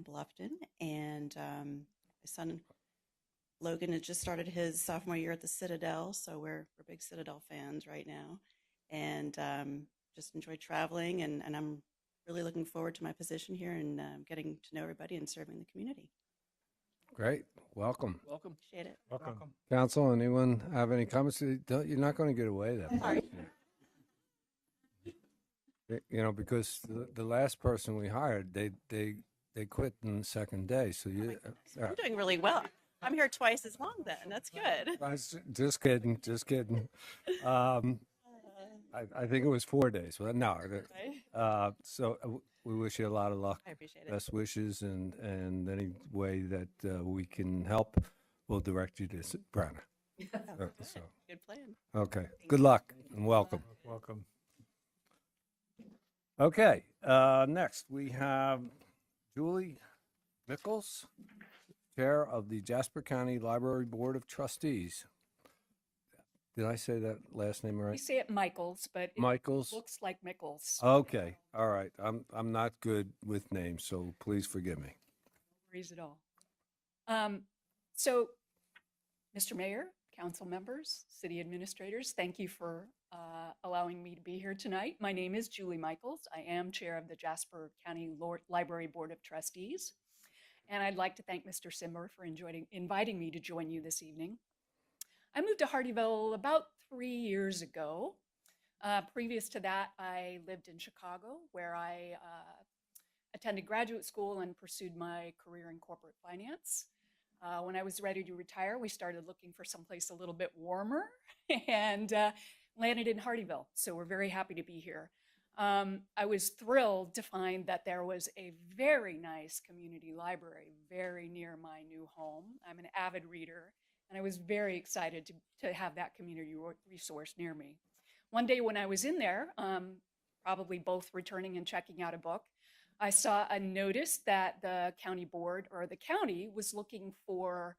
in Bluffton, and my son Logan has just started his sophomore year at the Citadel, so we're big Citadel fans right now, and just enjoy traveling, and I'm really looking forward to my position here and getting to know everybody and serving the community. Great. Welcome. Welcome. Appreciate it. Welcome. Council, anyone have any comments? You're not going to get away that Sorry. fast. Because the last person we hired, they quit on the second day. So I'm doing really well. I'm here twice as long then. That's good. Just kidding. Just kidding. I think it was 4 days. Well, no. We wish you a lot of luck. I appreciate it. Best wishes, and any way that we can help, we'll direct you to Brenna. So, Good plan. okay. Good luck and welcome. Welcome. Okay. Next, we have Julie Mickles, Chair of the Jasper County Library Board of Trustees. Did I say that last name right? We say it Michaels, but Michaels? it looks like Mickles. Okay. All right. I'm not good with names, so please forgive me. No worries at all. So, Mr. Mayor, council members, city administrators, thank you for allowing me to be here tonight. My name is Julie Michaels. I am chair of the Jasper County Library Board of Trustees. And I'd like to thank Mr. Simmer for inviting me to join you this evening. I moved to Hardeeville about 3 years ago. Previous to that, I lived in Chicago, where I attended graduate school and pursued my career in corporate finance. When I was ready to retire, we started looking for someplace a little bit warmer and landed in Hardeeville. So we're very happy to be here. I was thrilled to find that there was a very nice community library very near my new home. I'm an avid reader, and I was very excited to have that community resource near me. One day when I was in there, probably both returning and checking out a book, I saw a notice that the county board or the county was looking for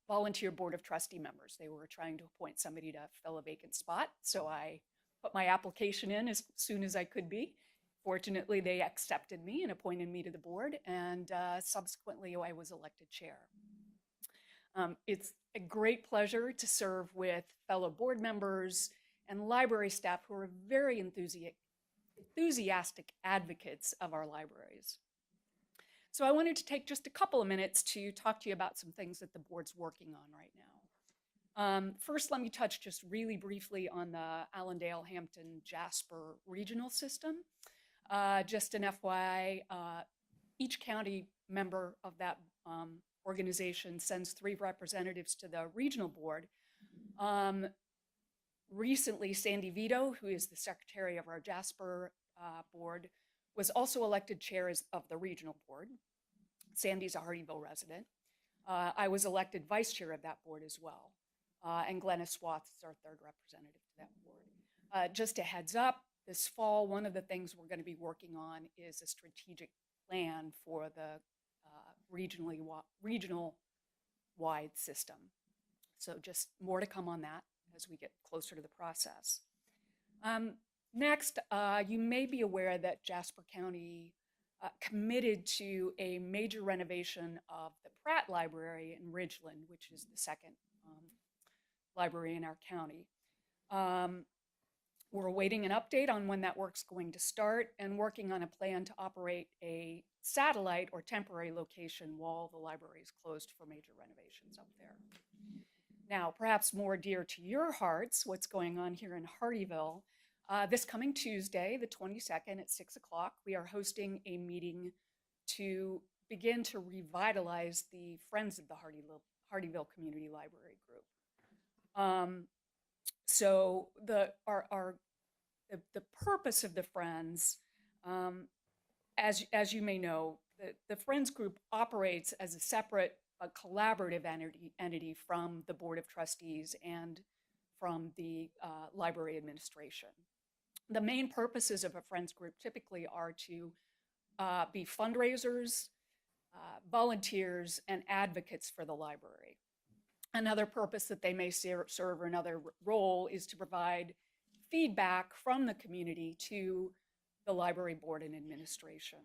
volunteer board of trustee members. They were trying to appoint somebody to fill a vacant spot. So I put my application in as soon as I could be. Fortunately, they accepted me and appointed me to the board, and subsequently I was elected chair. It's a great pleasure to serve with fellow board members and library staff who are very enthusiastic advocates of our libraries. So I wanted to take just a couple of minutes to talk to you about some things that the board's working on right now. First, let me touch just really briefly on the Allendale, Hampton, Jasper regional system. Just an FYI, each county member of that organization sends 3 representatives to the regional board. Recently, Sandy Vito, who is the secretary of our Jasper board, was also elected chair of the regional board. Sandy's a Hardeeville resident. I was elected vice chair of that board as well. And Glenna Swath is our 3rd representative to that board. Just a heads up, this fall, one of the things we're going to be working on is a strategic plan for the regional-wide system. So just more to come on that as we get closer to the process. Next, you may be aware that Jasper County committed to a major renovation of the Pratt Library in Ridgeland, which is the 2nd library in our county. We're awaiting an update on when that work's going to start and working on a plan to operate a satellite or temporary location while the library is closed for major renovations up there. Now, perhaps more dear to your hearts, what's going on here in Hardeeville. This coming Tuesday, the 22nd at 6 o'clock, we are hosting a meeting to begin to revitalize the Friends of the Hardeeville Community Library Group. So the purpose of the Friends, as you may know, the Friends Group operates as a separate collaborative entity from the Board of Trustees and from the library administration. The main purposes of a Friends Group typically are to be fundraisers, volunteers, and advocates for the library. Another purpose that they may serve or another role is to provide feedback from the community to the library board and administration.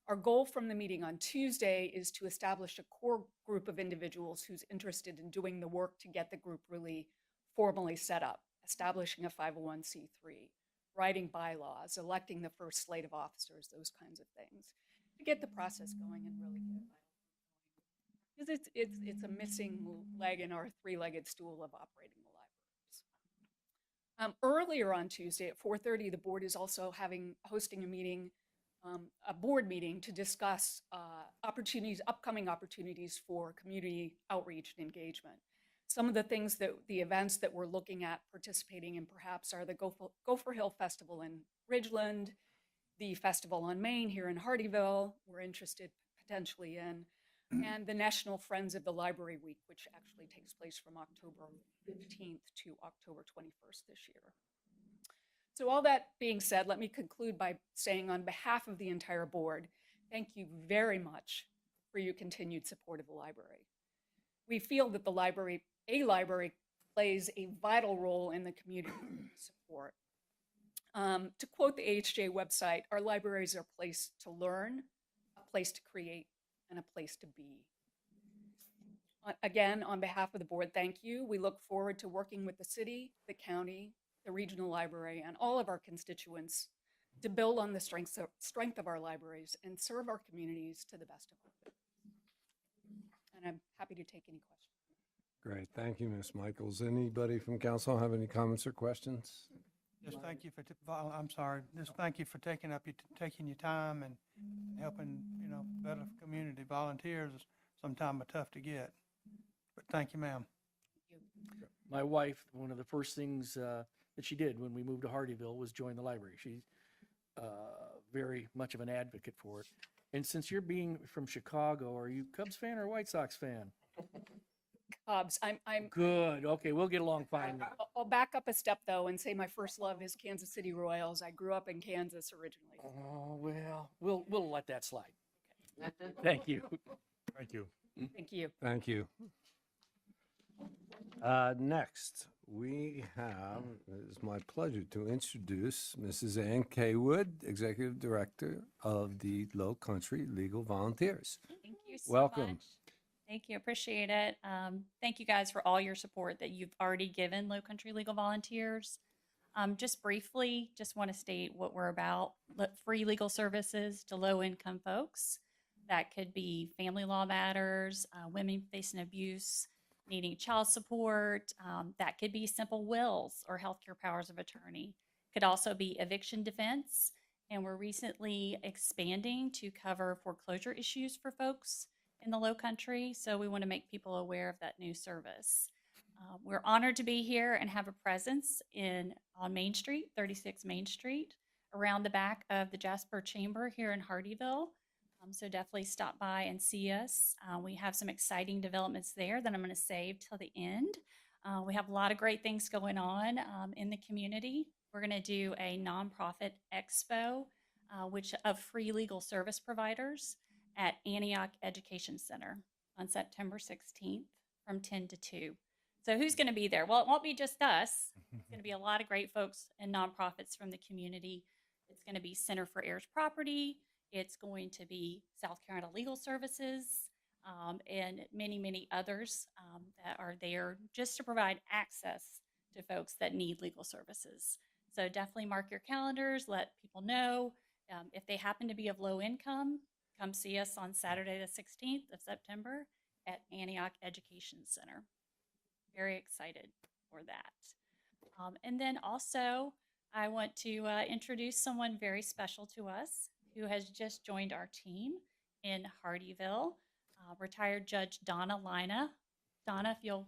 Our goal from the meeting on Tuesday is to establish a core group of individuals who's interested in doing the work to get the group really formally set up, establishing a 501c3, writing bylaws, electing the first slate of officers, those kinds of things, to get the process going and really get it. Because it's a missing leg in our three-legged stool of operating the libraries. Earlier on Tuesday at 4:30, the board is also hosting a meeting, a board meeting to discuss upcoming opportunities for community outreach and engagement. Some of the events that we're looking at participating in perhaps are the Gopher Hill Festival in Ridgeland, the Festival on Main here in Hardeeville, we're interested potentially in, and the National Friends of the Library Week, which actually takes place from October 15th to October 21st this year. So all that being said, let me conclude by saying on behalf of the entire board, thank you very much for your continued support of the library. We feel that a library plays a vital role in the community support. To quote the AHJ website, our libraries are a place to learn, a place to create, and a place to be. Again, on behalf of the board, thank you. We look forward to working with the city, the county, the regional library, and all of our constituents to build on the strength of our libraries and serve our communities to the best of our ability. And I'm happy to take any questions. Great. Thank you, Ms. Michaels. Anybody from council have any comments or questions? Just thank you for, I'm sorry, just thank you for taking your time and helping, better community volunteers is sometimes tough to get. But thank you, ma'am. My wife, one of the first things that she did when we moved to Hardeeville was join the library. She's very much of an advocate for it. And since you're being from Chicago, are you Cubs fan or White Sox fan? Cubs. I'm Good. Okay, we'll get along fine. I'll back up a step though and say my first love is Kansas City Royals. I grew up in Kansas originally. Oh, well, we'll let that slide. Thank you. Thank you. Thank you. Thank you. Next, we have, it is my pleasure to introduce Mrs. Ann Kaywood, Executive Director of the Low Country Legal Volunteers. Thank you so Welcome. much. Thank you. Appreciate it. Thank you guys for all your support that you've already given Low Country Legal Volunteers. Just briefly, just want to state what we're about. Free legal services to low-income folks. That could be family law matters, women facing abuse, needing child support. That could be simple wills or healthcare powers of attorney. Could also be eviction defense. And we're recently expanding to cover foreclosure issues for folks in the Low Country. So we want to make people aware of that new service. We're honored to be here and have a presence on Main Street, 36 Main Street, around the back of the Jasper Chamber here in Hardeeville. So definitely stop by and see us. We have some exciting developments there that I'm going to save till the end. We have a lot of great things going on in the community. We're going to do a nonprofit expo, which of free legal service providers at Antioch Education Center on September 16th from 10 to 2. So who's going to be there? Well, it won't be just us. It's going to be a lot of great folks and nonprofits from the community. It's going to be Center for Heirs Property. It's going to be South Carolina Legal Services and many, many others that are there just to provide access to folks that need legal services. So definitely mark your calendars, let people know. If they happen to be of low income, come see us on Saturday the 16th of September at Antioch Education Center. Very excited for that. And then also, I want to introduce someone very special to us who has just joined our team in Hardeeville, retired Judge Donna Lina. Donna, if you'll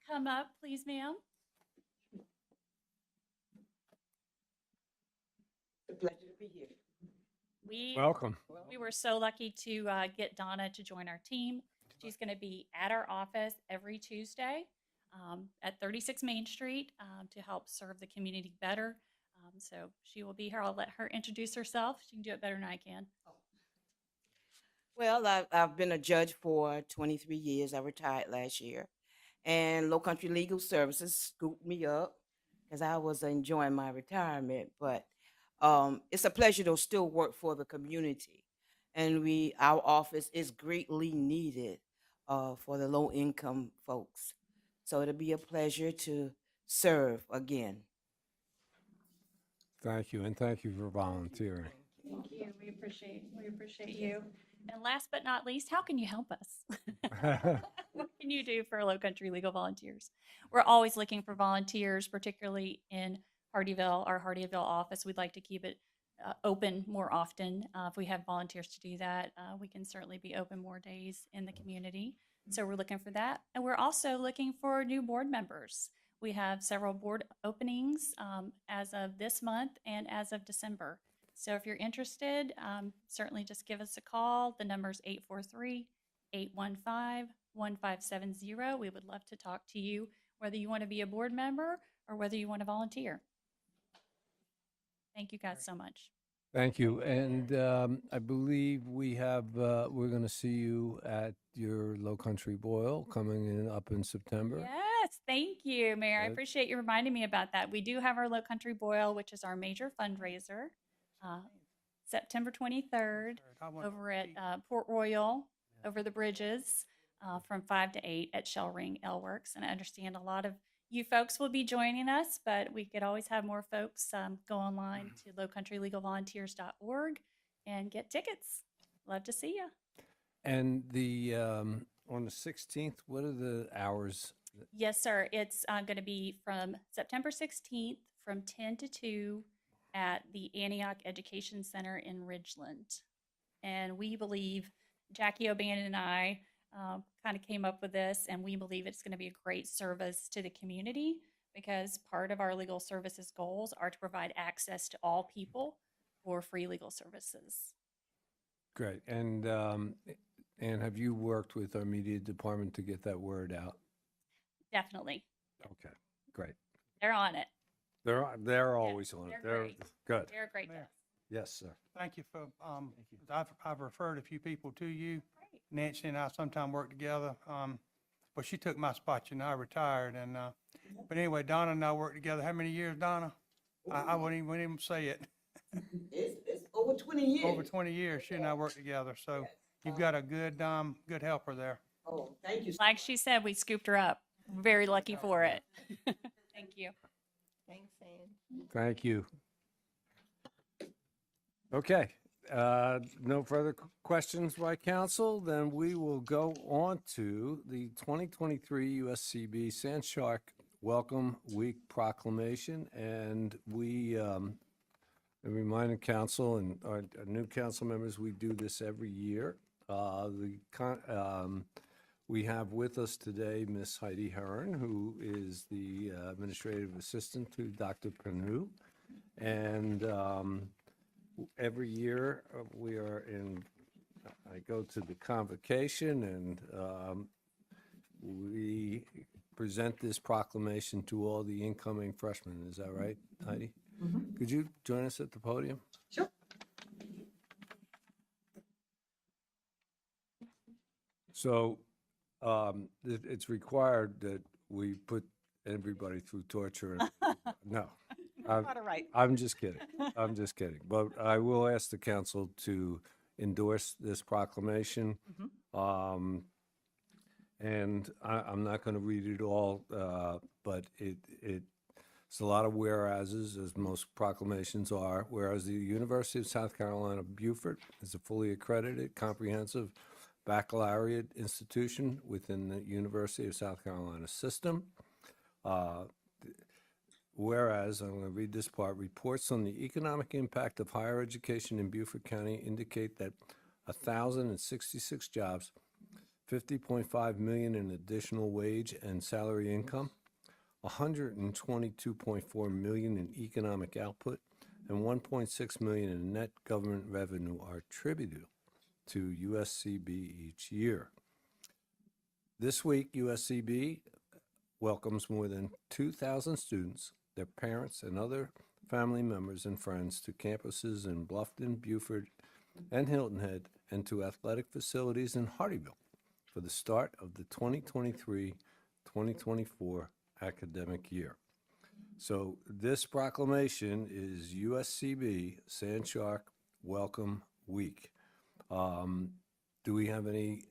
come up, please, ma'am. It's a pleasure to be here. Welcome. We were so lucky to get Donna to join our team. She's going to be at our office every Tuesday at 36 Main Street to help serve the community better. So she will be here. I'll let her introduce herself. She can do it better than I can. Well, I've been a judge for 23 years. I retired last year. And Low Country Legal Services scooped me up because I was enjoying my retirement. But it's a pleasure to still work for the community. and our office is greatly needed for the low income folks. So it'll be a pleasure to serve again. Thank you, and thank you for volunteering. Thank you. We appreciate you. And last but not least, how can you help us? What can you do for Low Country Legal Volunteers? We're always looking for volunteers, particularly in Hardeeville, our Hardeeville office. We'd like to keep it open more often. If we have volunteers to do that, we can certainly be open more days in the community. So we're looking for that. And we're also looking for new board members. We have several board openings as of this month and as of December. So if you're interested, certainly just give us a call. The number is 843-815-1570. We would love to talk to you, whether you want to be a board member or whether you want to volunteer. Thank you guys so much. Thank you. And I believe we have, we're going to see you at your Low Country Boil coming in up in September. Yes, thank you, Mayor. I Good. appreciate you reminding me about that. We do have our Low Country Boil, which is our major fundraiser, September 23rd over at Port Royal, over the bridges, from 5 to 8 at Shell Ring L Works. And I understand a lot of you folks will be joining us, but we could always have more folks go online to lowcountrylegalvolunteers.org and get tickets. Love to see you. And the on the 16th, what are the hours? Yes, sir. It's going to be from September 16th from 10 to 2 at the Antioch Education Center in Ridgeland. And we believe, Jackie O'Bannon and I kind of came up with this, and we believe it's going to be a great service to the community because part of our legal services goals are to provide access to all people for free legal services. Great. And have you worked with our media department to get that word out? Definitely. Okay, great. They're on it. They're always on it. they're great. Good. They're great. Mayor. Yes, sir. Thank you for, I've referred a few people to you. Great. Nancy and I sometime work together. But she took my spot, I retired and, but anyway, Donna and I worked together. How many years, Donna? I wouldn't even say it. It's over 20 years. Over 20 years, she and I worked together. So you've got a good helper there. Oh, thank you. Like she said, we scooped her up. Very lucky for it. Thank you. Thanks, Ann. Thank you. Okay, no further questions by council, then we will go on to the 2023 USCB Sand Shark Welcome Week proclamation. And we reminded council and our new council members, we do this every year. We have with us today Miss Heidi Hearn, who is the administrative assistant to Dr. Panu. And every year I go to the convocation and we present this proclamation to all the incoming freshmen. Is that right, Heidi? Mm-hmm. Could you join us at the podium? Sure. So it's required that we put everybody through torture. No. I'm just kidding. I'm just kidding. But I will ask the council to endorse this proclamation. And I'm not going to read it all, but it's a lot of whereases, as most proclamations are. Whereas the University of South Carolina, Beaufort is a fully accredited, comprehensive baccalaureate institution within the University of South Carolina system. Whereas, I'm going to read this part, reports on the economic impact of higher education in Beaufort County indicate that 1,066 jobs, 50.5 million in additional wage and salary income, 122.4 million in economic output, and 1.6 million in net government revenue are attributed to USCB each year. This week, USCB welcomes more than 2,000 students, their parents, and other family members and friends to campuses in Bluffton, Beaufort, and Hilton Head, and to athletic facilities in Hardeeville for the start of the 2023-2024 academic year. So this proclamation is USCB Sand Shark Welcome Week. Do we have any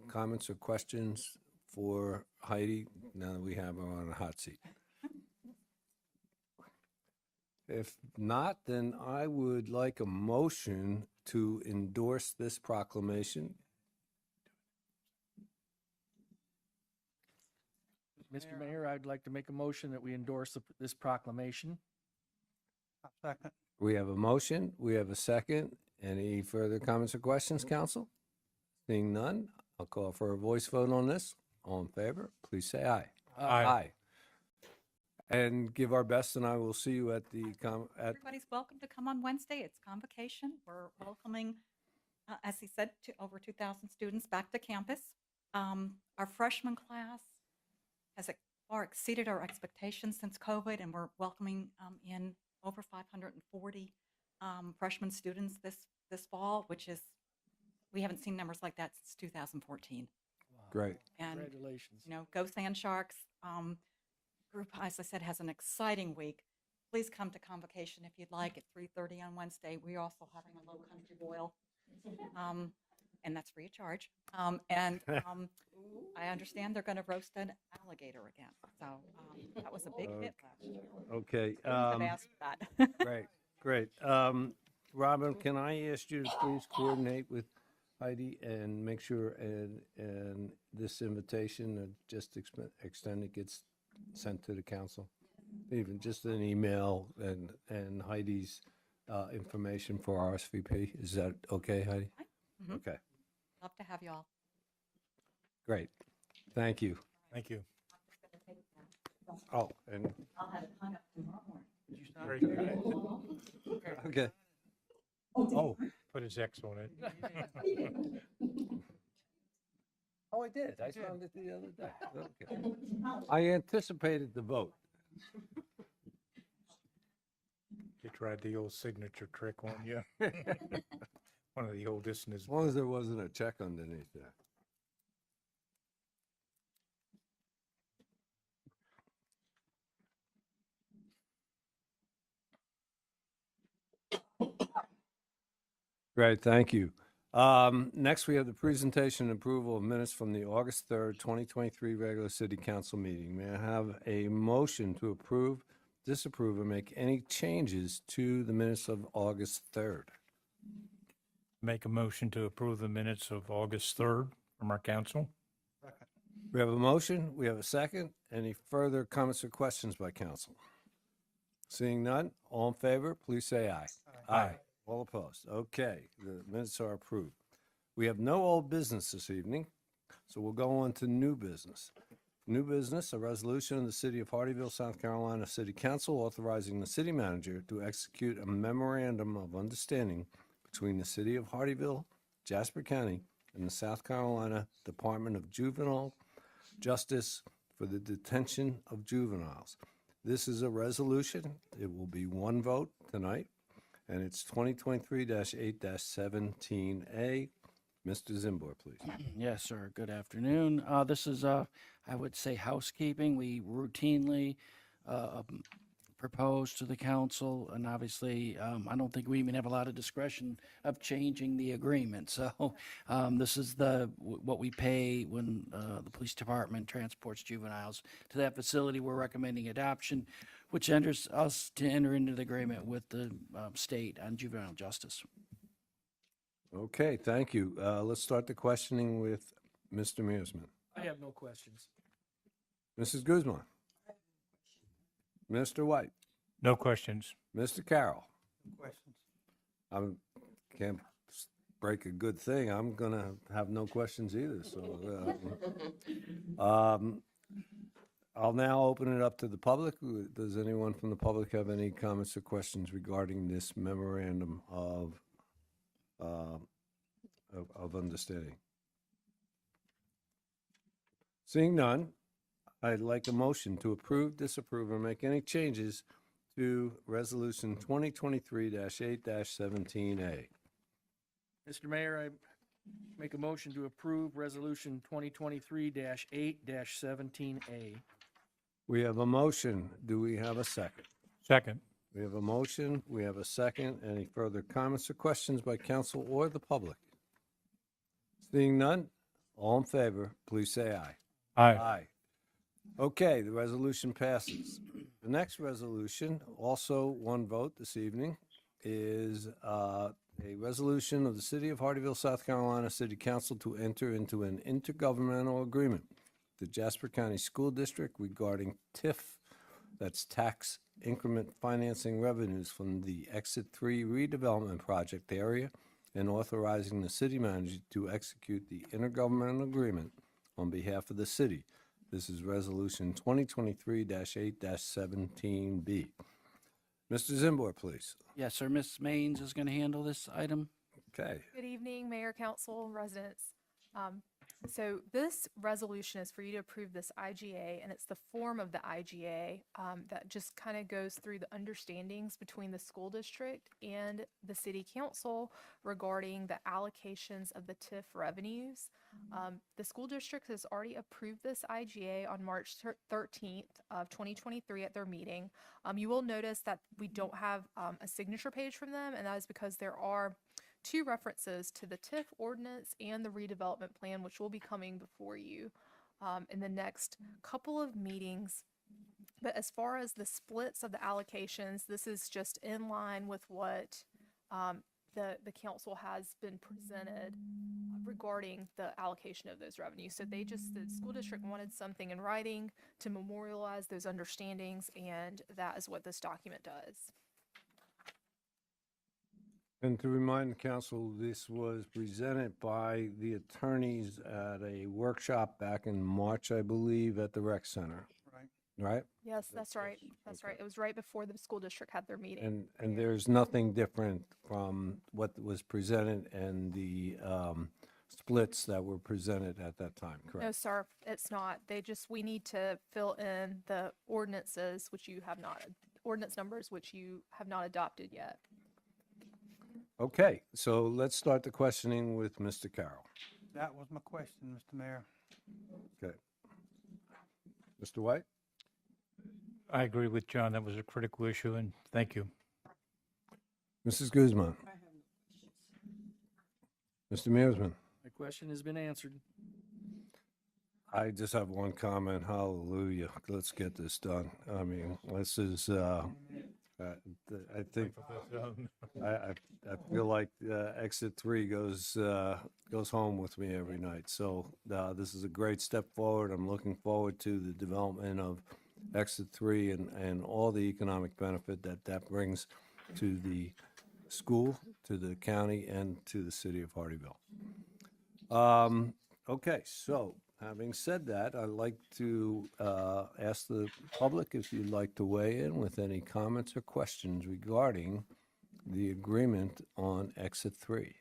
comments or questions for Heidi now that we have her on a hot seat? If not, then I would like a motion to endorse this proclamation. Mr. Mayor, I'd like to make a motion that we endorse this proclamation. Second. We have a motion, we have a second. Any further comments or questions, council? Seeing none, I'll call for a voice vote on this. All in favor, please say aye. Aye. And give our best, and I will see you at the, Everybody's welcome to come on Wednesday. It's convocation. We're welcoming, as he said, to over 2,000 students back to campus. Our freshman class has far exceeded our expectations since COVID, and we're welcoming in over 540 freshman students this fall, which is, we haven't seen numbers like that since 2014. great. And, Congratulations. go Sand Sharks. Group, as I said, has an exciting week. Please come to convocation if you'd like at 3:30 on Wednesday. We're also having a low country boil, and that's free of charge. I understand they're going to roast an alligator again. So that was a big hit last year. Okay. I've asked for that. Great, great. Robin, can I ask you to please coordinate with Heidi and make sure and this invitation just extended gets sent to the council? Even just an email and Heidi's information for RSVP. Is that okay, Heidi? Mhm. Okay, Love to have you all. great. Thank you. Thank you. Oh, and, I'll have it hung up tomorrow morning. Very good. okay. Oh, put his X on it. Oh, I did. I found it the other day. Okay. I anticipated the vote. He tried the old signature trick on you. One of the oldest in his. As long as there wasn't a check underneath there. Great, thank you. Next, we have the presentation and approval of minutes from the August 3rd, 2023 regular city council meeting. May I have a motion to approve, disapprove, or make any changes to the minutes of August 3rd? Make a motion to approve the minutes of August 3rd from our council. We have a motion, we have a second. Any further comments or questions by council? Seeing none, all in favor, please say aye. Aye. All opposed. Okay, the minutes are approved. We have no old business this evening, so we'll go on to new business. New business, a resolution of the City of Hardeeville, South Carolina City Council authorizing the city manager to execute a memorandum of understanding between the City of Hardeeville, Jasper County, and the South Carolina Department of Juvenile Justice for the detention of juveniles. This is a resolution. It will be one vote tonight, and it's 2023-8-17A. Mr. Zimbor, please. Yes, sir. Good afternoon. This is, I would say, housekeeping. We routinely propose to the council, and obviously, I don't think we even have a lot of discretion of changing the agreement. So this is what we pay when the police department transports juveniles to that facility. We're recommending adoption, which enters us to enter into the agreement with the state on juvenile justice. Okay, thank you. Let's start the questioning with Mr. Mearsman. I have no questions. Mrs. Guzman. Mr. White. No questions. Mr. Carroll. Questions? I can't break a good thing. I'm going to have no questions either. So I'll now open it up to the public. Does anyone from the public have any comments or questions regarding this memorandum of understanding? Seeing none, I'd like a motion to approve, disapprove, or make any changes to Resolution 2023-8-17A. Mr. Mayor, I make a motion to approve Resolution 2023-8-17A. We have a motion. Do we have a second? Second. We have a motion. We have a second. Any further comments or questions by council or the public? Seeing none, all in favor, please say aye. Aye. Okay, the resolution passes. The next resolution, also one vote this evening, is a resolution of the City of Hardeeville, South Carolina City Council to enter into an intergovernmental agreement with the Jasper County School District regarding TIF, that's tax increment financing revenues from the Exit 3 redevelopment project area, and authorizing the city manager to execute the intergovernmental agreement on behalf of the city. This is Resolution 2023-8-17B. Mr. Zimbor, please. Yes, sir. Ms. Maines is going to handle this item. Okay. Good evening, Mayor, Council, residents. So this resolution is for you to approve this IGA, and it's the form of the IGA that just kind of goes through the understandings between the school district and the city council regarding the allocations of the TIF revenues. The school district has already approved this IGA on March 13th of 2023 at their meeting. You will notice that we don't have a signature page from them, and that is because there are two references to the TIF ordinance and the redevelopment plan, which will be coming before you in the next couple of meetings. But as far as the splits of the allocations, this is just in line with what the council has been presented regarding the allocation of those revenues. So the school district wanted something in writing to memorialize those understandings, and that is what this document does. And to remind the council, this was presented by the attorneys at a workshop back in March, I believe, at the rec center, Right. right? Yes, that's right. That's right. It was right before the school district had their meeting. And there's nothing different from what was presented and the splits that were presented at that time, No, correct? sir, it's not. We need to fill in the ordinances, ordinance numbers, which you have not adopted yet. Okay, so let's start the questioning with Mr. Carroll. That was my question, Mr. Mayor. Okay. Mr. White? I agree with John. That was a critical issue, and thank you. Mrs. Guzman? Mr. Mearsman? My question has been answered. I just have one comment. Hallelujah. Let's get this done. I mean, this is, I think, I feel like Exit 3 goes home with me every night. So this is a great step forward. I'm looking forward to the development of Exit 3 and all the economic benefit that brings to the school, to the county, and to the city of Hardeeville. Okay, so having said that, I'd like to ask the public if you'd like to weigh in with any comments or questions regarding the agreement on Exit 3.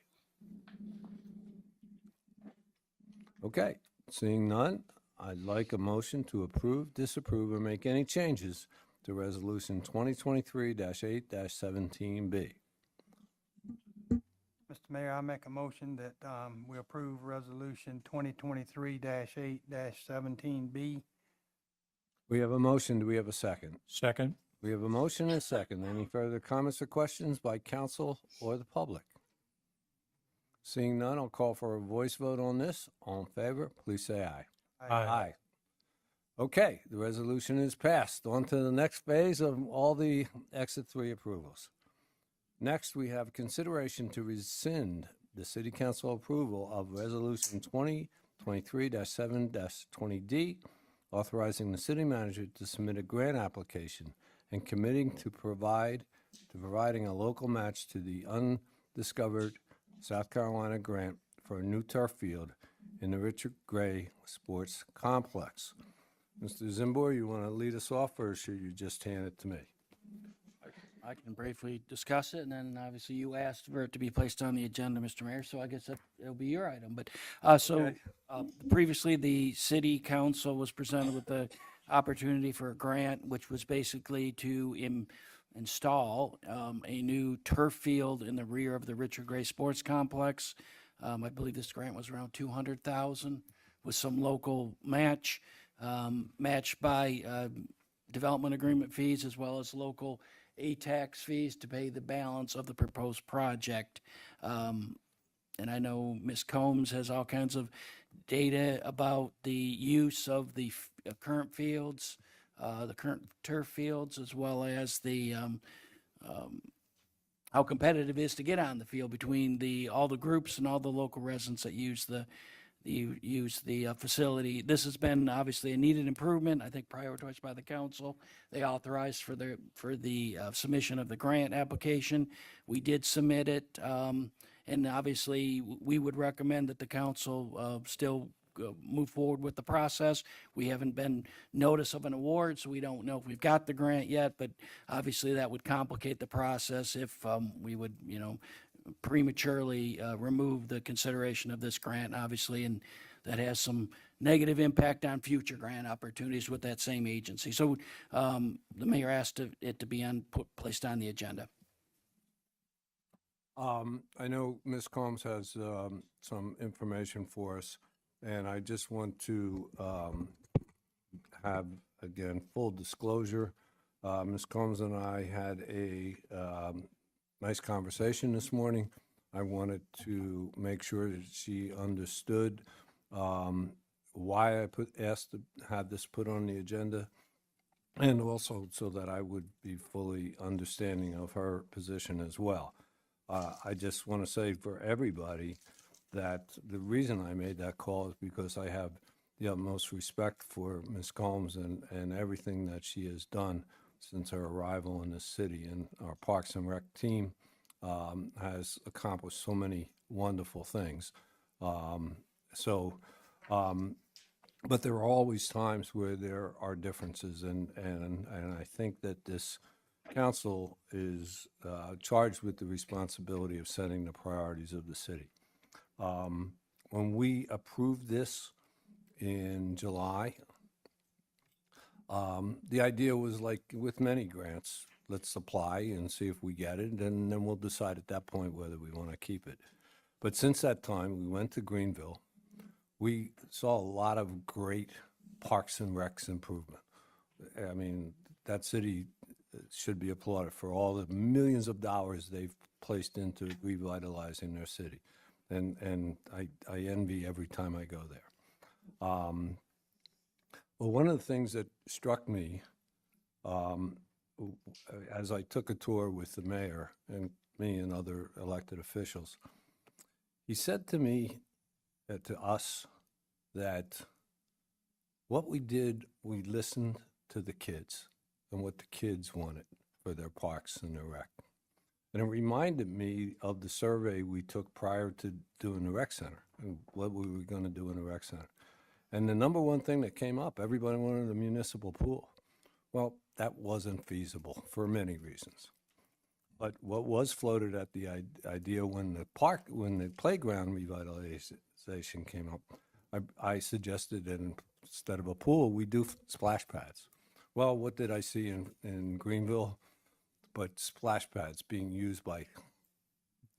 Okay, seeing none, I'd like a motion to approve, disapprove, or make any changes to Resolution 2023-8-17B. Mr. Mayor, I make a motion that we approve Resolution 2023-8-17B. We have a motion. Do we have a second? Second? We have a motion and a second. Any further comments or questions by council or the public? Seeing none, I'll call for a voice vote on this. All in favor, please say aye. Aye. Okay, the resolution is passed. On to the next phase of all the Exit 3 approvals. Next, we have consideration to rescind the city council approval of Resolution 2023-7-20D, authorizing the city manager to submit a grant application and committing to providing a local match to the undiscovered South Carolina grant for a new turf field in the Richard Gray Sports Complex. Mr. Zimbor, you want to lead us off, or should you just hand it to me? I can briefly discuss it, and then obviously you asked for it to be placed on the agenda, Mr. Mayor, so I guess it'll be your item. But previously, the city council was presented with the opportunity for a grant, which was basically to install a new turf field in the rear of the Richard Gray Sports Complex. I believe this grant was around $200,000 with some local match, matched by development agreement fees as well as local tax fees to pay the balance of the proposed project. and I know Ms. Combs has all kinds of data about the use of the current fields, the current turf fields, as well as the how competitive it is to get on the field between all the groups and all the local residents that use the facility. This has been obviously a needed improvement, I think prioritized by the council. They authorized for the submission of the grant application. We did submit it, and obviously we would recommend that the council still move forward with the process. We haven't been notice of an award, so we don't know if we've got the grant yet, but obviously that would complicate the process if we would, prematurely remove the consideration of this grant, obviously, and that has some negative impact on future grant opportunities with that same agency. So the mayor asked it to be placed on the agenda. I know Ms. Combs has some information for us, and I just want to have, again, full disclosure. Ms. Combs and I had a nice conversation this morning. I wanted to make sure that she understood why I asked to have this put on the agenda, and also so that I would be fully understanding of her position as well. I just want to say for everybody that the reason I made that call is because I have the utmost respect for Ms. Combs and everything that she has done since her arrival in this city. And our Parks and Rec team has accomplished so many wonderful things. But there are always times where there are differences, and I think that this council is charged with the responsibility of setting the priorities of the city. When we approved this in July, the idea was like with many grants, let's apply and see if we get it, and then we'll decide at that point whether we want to keep it. But since that time, we went to Greenville. We saw a lot of great Parks and Recs improvement. I mean, that city should be applauded for all the millions of dollars they've placed into revitalizing their city. And I envy every time I go there. Well, one of the things that struck me as I took a tour with the mayor and me and other elected officials, he said to me, to us, that what we did, we listened to the kids and what the kids wanted for their parks and their rec. And it reminded me of the survey we took prior to doing the rec center and what we were going to do in the rec center. And the number one thing that came up, everybody wanted a municipal pool. Well, that wasn't feasible for many reasons. But what was floated at the idea when the playground revitalization came up, I suggested that instead of a pool, we do splash pads. Well, what did I see in Greenville? But splash pads being used by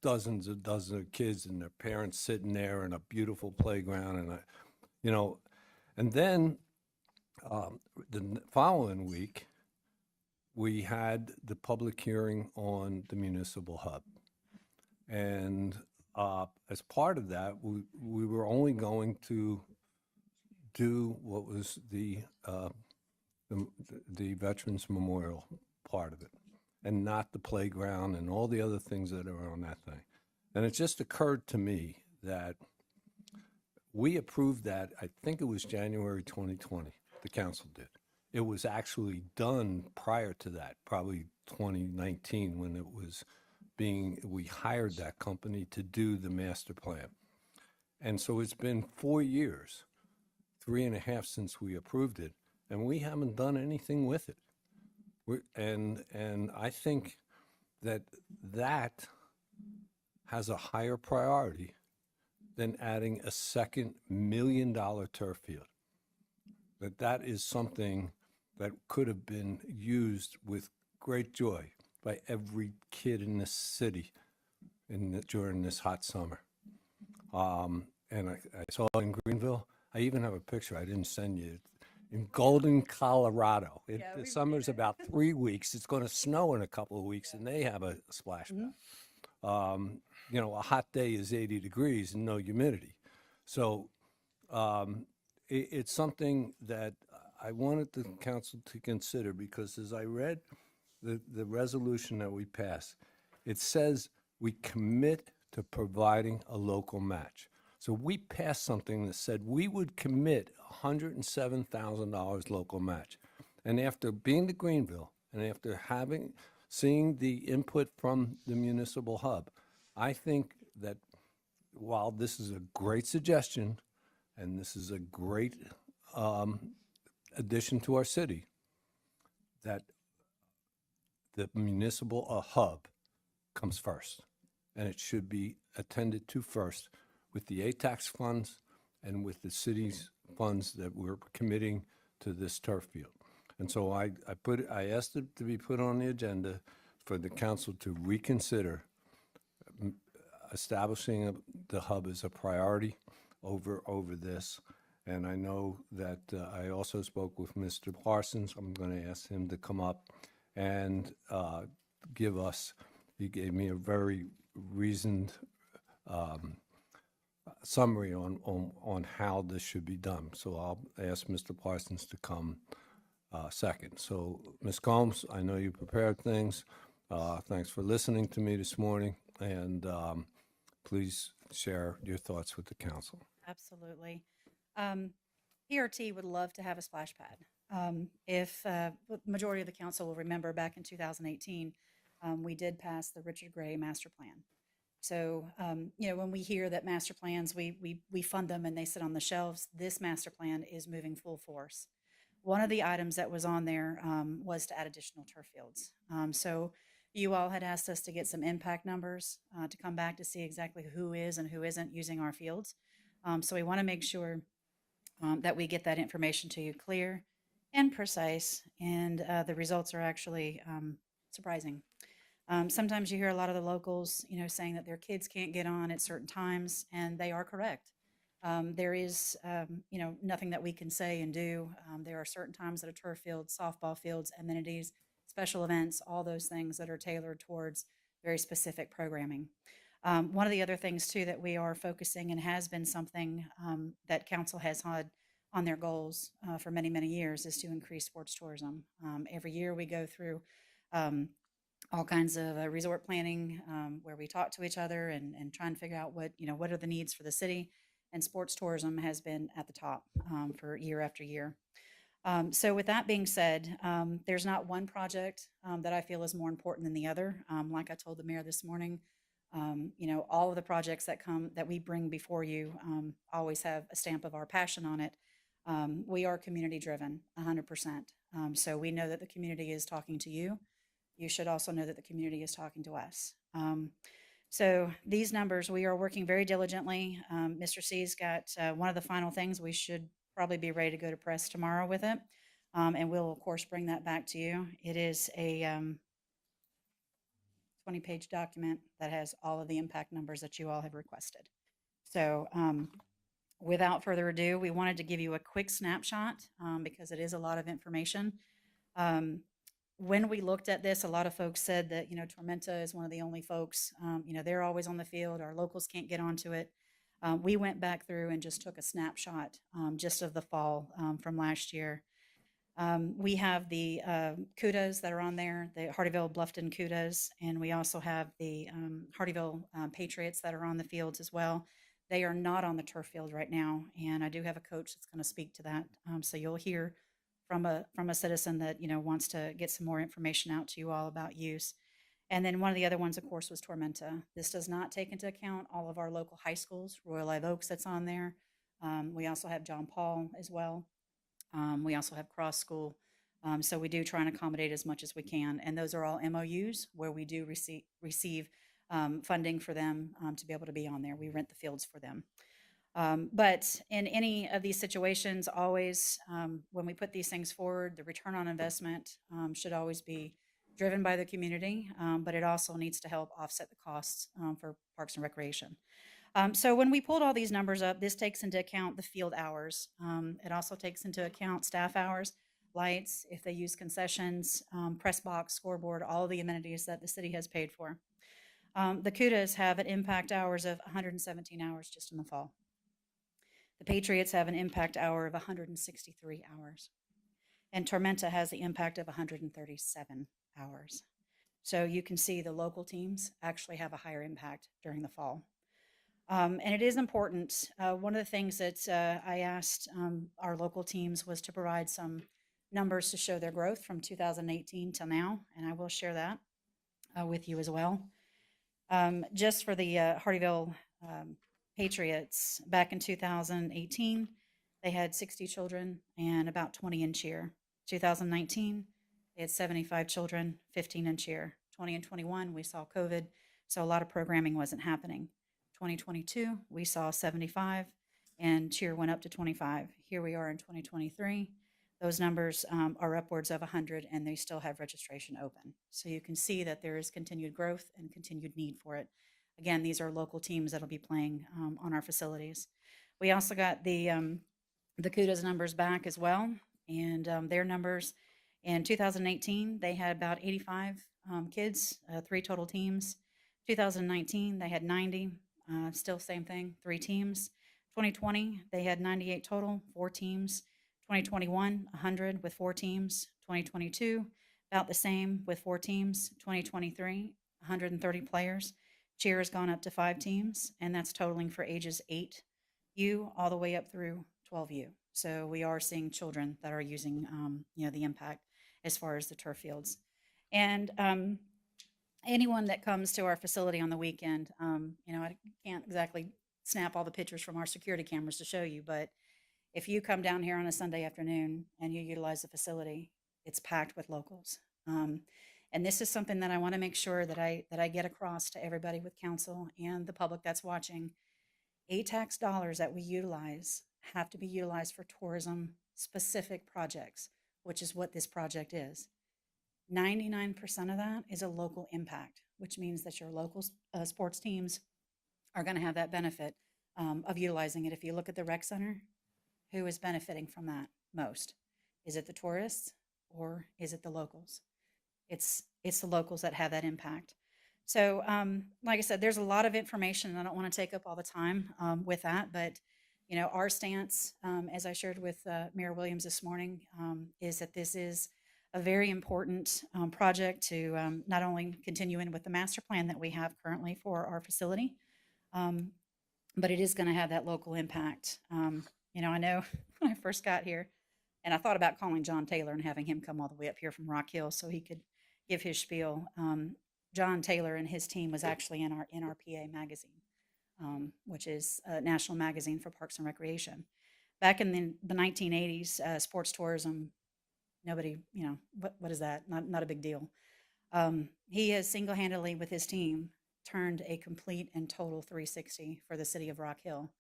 dozens of kids and their parents sitting there in a beautiful playground, and then the following week, we had the public hearing on the municipal hub. And as part of that, we were only going to do what was the Veterans Memorial part of it, and not the playground and all the other things that are on that thing. And it just occurred to me that we approved that, I think it was January 2020, the council did. It was actually done prior to that, probably 2019, when it was we hired that company to do the master plan. And so it's been 4 years, 3.5 since we approved it, and we haven't done anything with it. And I think that has a higher priority than adding a second $1 million turf field. That is something that could have been used with great joy by every kid in this city during this hot summer. And I saw it in Greenville. I even have a picture I didn't send you. In Golden, Colorado. The summer's about 3 weeks. It's going to snow in a couple of weeks, and they have a splash pad. a hot day is 80 degrees and no humidity. So it's something that I wanted the council to consider, because as I read the resolution that we passed, it says we commit to providing a local match. So we passed something that said we would commit $107,000 local match. And after being to Greenville and after seeing the input from the municipal hub, I think that while this is a great suggestion and this is a great addition to our city, that the municipal hub comes first, and it should be attended to first with the ATAX funds and with the city's funds that we're committing to this turf field. And so I asked it to be put on the agenda for the council to reconsider establishing the hub as a priority over this. And I know that I also spoke with Mr. Parsons. I'm going to ask him to come up and he gave me a very reasoned summary on how this should be done. So I'll ask Mr. Parsons to come second. So, Ms. Combs, I know you prepared things. Thanks for listening to me this morning, and please share your thoughts with the council. Absolutely. PRT would love to have a splash pad. If the majority of the council will remember, back in 2018, we did pass the Richard Gray master plan. So, when we hear that master plans, we fund them and they sit on the shelves, this master plan is moving full force. One of the items that was on there was to add additional turf fields. So you all had asked us to get some impact numbers to come back to see exactly who is and who isn't using our fields. So we want to make sure that we get that information to you clear and precise, and the results are actually surprising. Sometimes you hear a lot of the locals, saying that their kids can't get on at certain times, and they are correct. There is, nothing that we can say and do. There are certain times at a turf field, softball fields, amenities, special events, all those things that are tailored towards very specific programming. One of the other things, too, that we are focusing, and has been something that council has had on their goals for many, many years, is to increase sports tourism. Every year we go through all kinds of resort planning where we talk to each other and try and figure out what are the needs for the city. And sports tourism has been at the top for year after year. So with that being said, there's not one project that I feel is more important than the other. Like I told the mayor this morning, all of the projects that we bring before you always have a stamp of our passion on it. We are community driven, 100%. So we know that the community is talking to you. You should also know that the community is talking to us. So these numbers, we are working very diligently. Mr. C's got one of the final things. We should probably be ready to go to press tomorrow with it. And we'll, of course, bring that back to you. It is a 20-page document that has all of the impact numbers that you all have requested. So without further ado, we wanted to give you a quick snapshot because it is a lot of information. When we looked at this, a lot of folks said that, Tormenta is one of the only folks, they're always on the field. Our locals can't get onto it. We went back through and just took a snapshot just of the fall from last year. We have the Cudas that are on there, the Hardeeville Bluffton Cudas, and we also have the Hardeeville Patriots that are on the fields as well. They are not on the turf field right now, and I do have a coach that's going to speak to that. So you'll hear from a citizen that wants to get some more information out to you all about use. And then one of the other ones, of course, was Tormenta. This does not take into account all of our local high schools, Royal Live Oaks that's on there. We also have John Paul as well. We also have Cross School. So we do try and accommodate as much as we can. And those are all MOUs where we do receive funding for them to be able to be on there. We rent the fields for them. But in any of these situations, always, when we put these things forward, the return on investment should always be driven by the community, but it also needs to help offset the costs for Parks and Recreation. So when we pulled all these numbers up, this takes into account the field hours. It also takes into account staff hours, lights, if they use concessions, press box, scoreboard, all of the amenities that the city has paid for. The CUDAs have an impact hours of 117 hours just in the fall. The Patriots have an impact hour of 163 hours. And Tormenta has the impact of 137 hours. So you can see the local teams actually have a higher impact during the fall. And it is important. One of the things that I asked our local teams was to provide some numbers to show their growth from 2018 till now, and I will share that with you as well. Just for the Hardeeville Patriots, back in 2018, they had 60 children and about 20 in cheer. 2019, they had 75 children, 15 in cheer. 20 and 21, we saw COVID, so a lot of programming wasn't happening. 2022, we saw 75, and cheer went up to 25. Here we are in 2023. Those numbers are upwards of 100, and they still have registration open. So you can see that there is continued growth and continued need for it. Again, these are local teams that'll be playing on our facilities. We also got the CUDA's numbers back as well, and their numbers in 2018, they had about 85 kids, 3 total teams. 2019, they had 90, still same thing, 3 teams. 2020, they had 98 total, 4 teams. 2021, 100 with 4 teams. 2022, about the same with 4 teams. 2023, 130 players. Cheer has gone up to 5 teams, and that's totaling for ages 8U all the way up through 12U. So we are seeing children that are using, the impact as far as the turf fields. And anyone that comes to our facility on the weekend, I can't exactly snap all the pictures from our security cameras to show you, but if you come down here on a Sunday afternoon and you utilize the facility, it's packed with locals. And this is something that I want to make sure that I get across to everybody with council and the public that's watching. ATAX dollars that we utilize have to be utilized for tourism specific projects, which is what this project is. 99% of that is a local impact, which means that your local sports teams are going to have that benefit of utilizing it. If you look at the rec center, who is benefiting from that most? Is it the tourists or is it the locals? It's the locals that have that impact. So, like I said, there's a lot of information, and I don't want to take up all the time with that. But, our stance, as I shared with Mayor Williams this morning, is that this is a very important project to not only continue in with the master plan that we have currently for our facility, but it is going to have that local impact. I know when I first got here, and I thought about calling John Taylor and having him come all the way up here from Rock Hill so he could give his spiel. John Taylor and his team was actually in our NRPA magazine, which is a national magazine for parks and recreation. Back in the 1980s, sports tourism, nobody, what is that? Not a big deal. He has single-handedly with his team turned a complete and total 360 for the city of Rock Hill.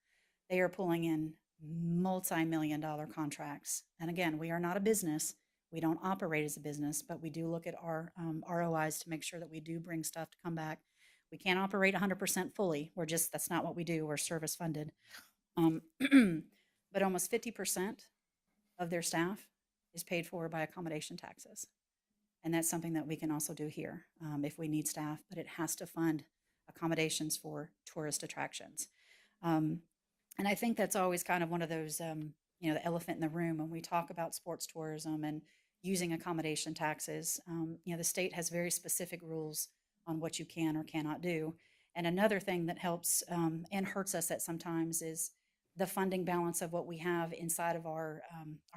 They are pulling in multi-million-dollar contracts. And again, we are not a business. We don't operate as a business, but we do look at our ROIs to make sure that we do bring stuff to come back. We can't operate 100% fully. That's not what we do. We're service funded. But almost 50% of their staff is paid for by accommodation taxes. And that's something that we can also do here if we need staff, but it has to fund accommodations for tourist attractions. And I think that's always kind of one of those, the elephant in the room when we talk about sports tourism and using accommodation taxes. The state has very specific rules on what you can or cannot do. And another thing that helps and hurts us at sometimes is the funding balance of what we have inside of our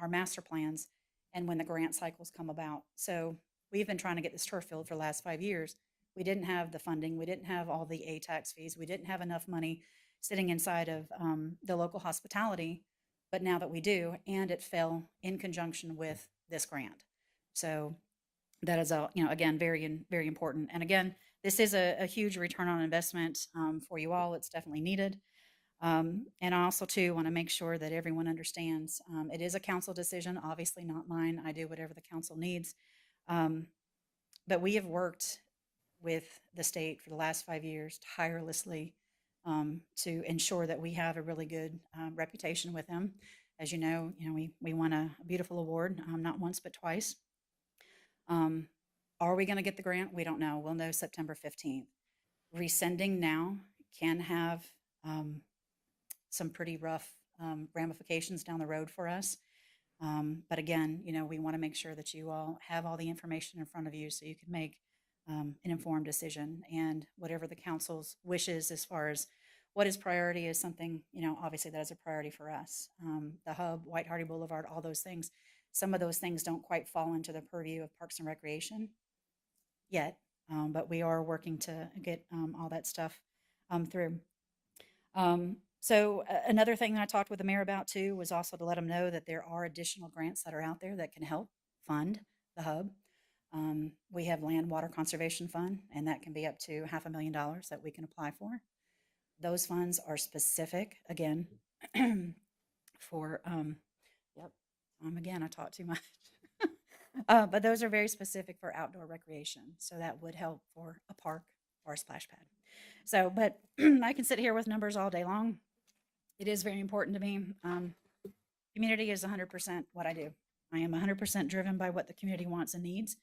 master plans and when the grant cycles come about. So we've been trying to get this turf field for the last 5 years. We didn't have the funding. We didn't have all the ATAX fees. We didn't have enough money sitting inside of the local hospitality, but now that we do, and it fell in conjunction with this grant. So that is, again, very, very important. And again, this is a huge return on investment for you all. It's definitely needed. And I also, too, want to make sure that everyone understands it is a council decision, obviously not mine. I do whatever the council needs. But we have worked with the state for the last 5 years tirelessly to ensure that we have a really good reputation with them. As you know, we won a beautiful award, not once but twice. Are we going to get the grant? We don't know. We'll know September 15th. rescinding now can have some pretty rough ramifications down the road for us. But again, we want to make sure that you all have all the information in front of you so you can make an informed decision. And whatever the council's wishes as far as what is priority is something, obviously that is a priority for us. The hub, White Hardy Boulevard, all those things. Some of those things don't quite fall into the purview of Parks and Recreation yet, but we are working to get all that stuff through. So another thing that I talked with the mayor about too was also to let him know that there are additional grants that are out there that can help fund the hub. We have Land Water Conservation Fund, and that can be up to $500,000 that we can apply for. Those funds are specific, again, for, again, I talk too much. But those are very specific for outdoor recreation. So that would help for a park or a splash pad. So, but I can sit here with numbers all day long. It is very important to me. Community is 100% what I do. I am 100% driven by what the community wants and needs.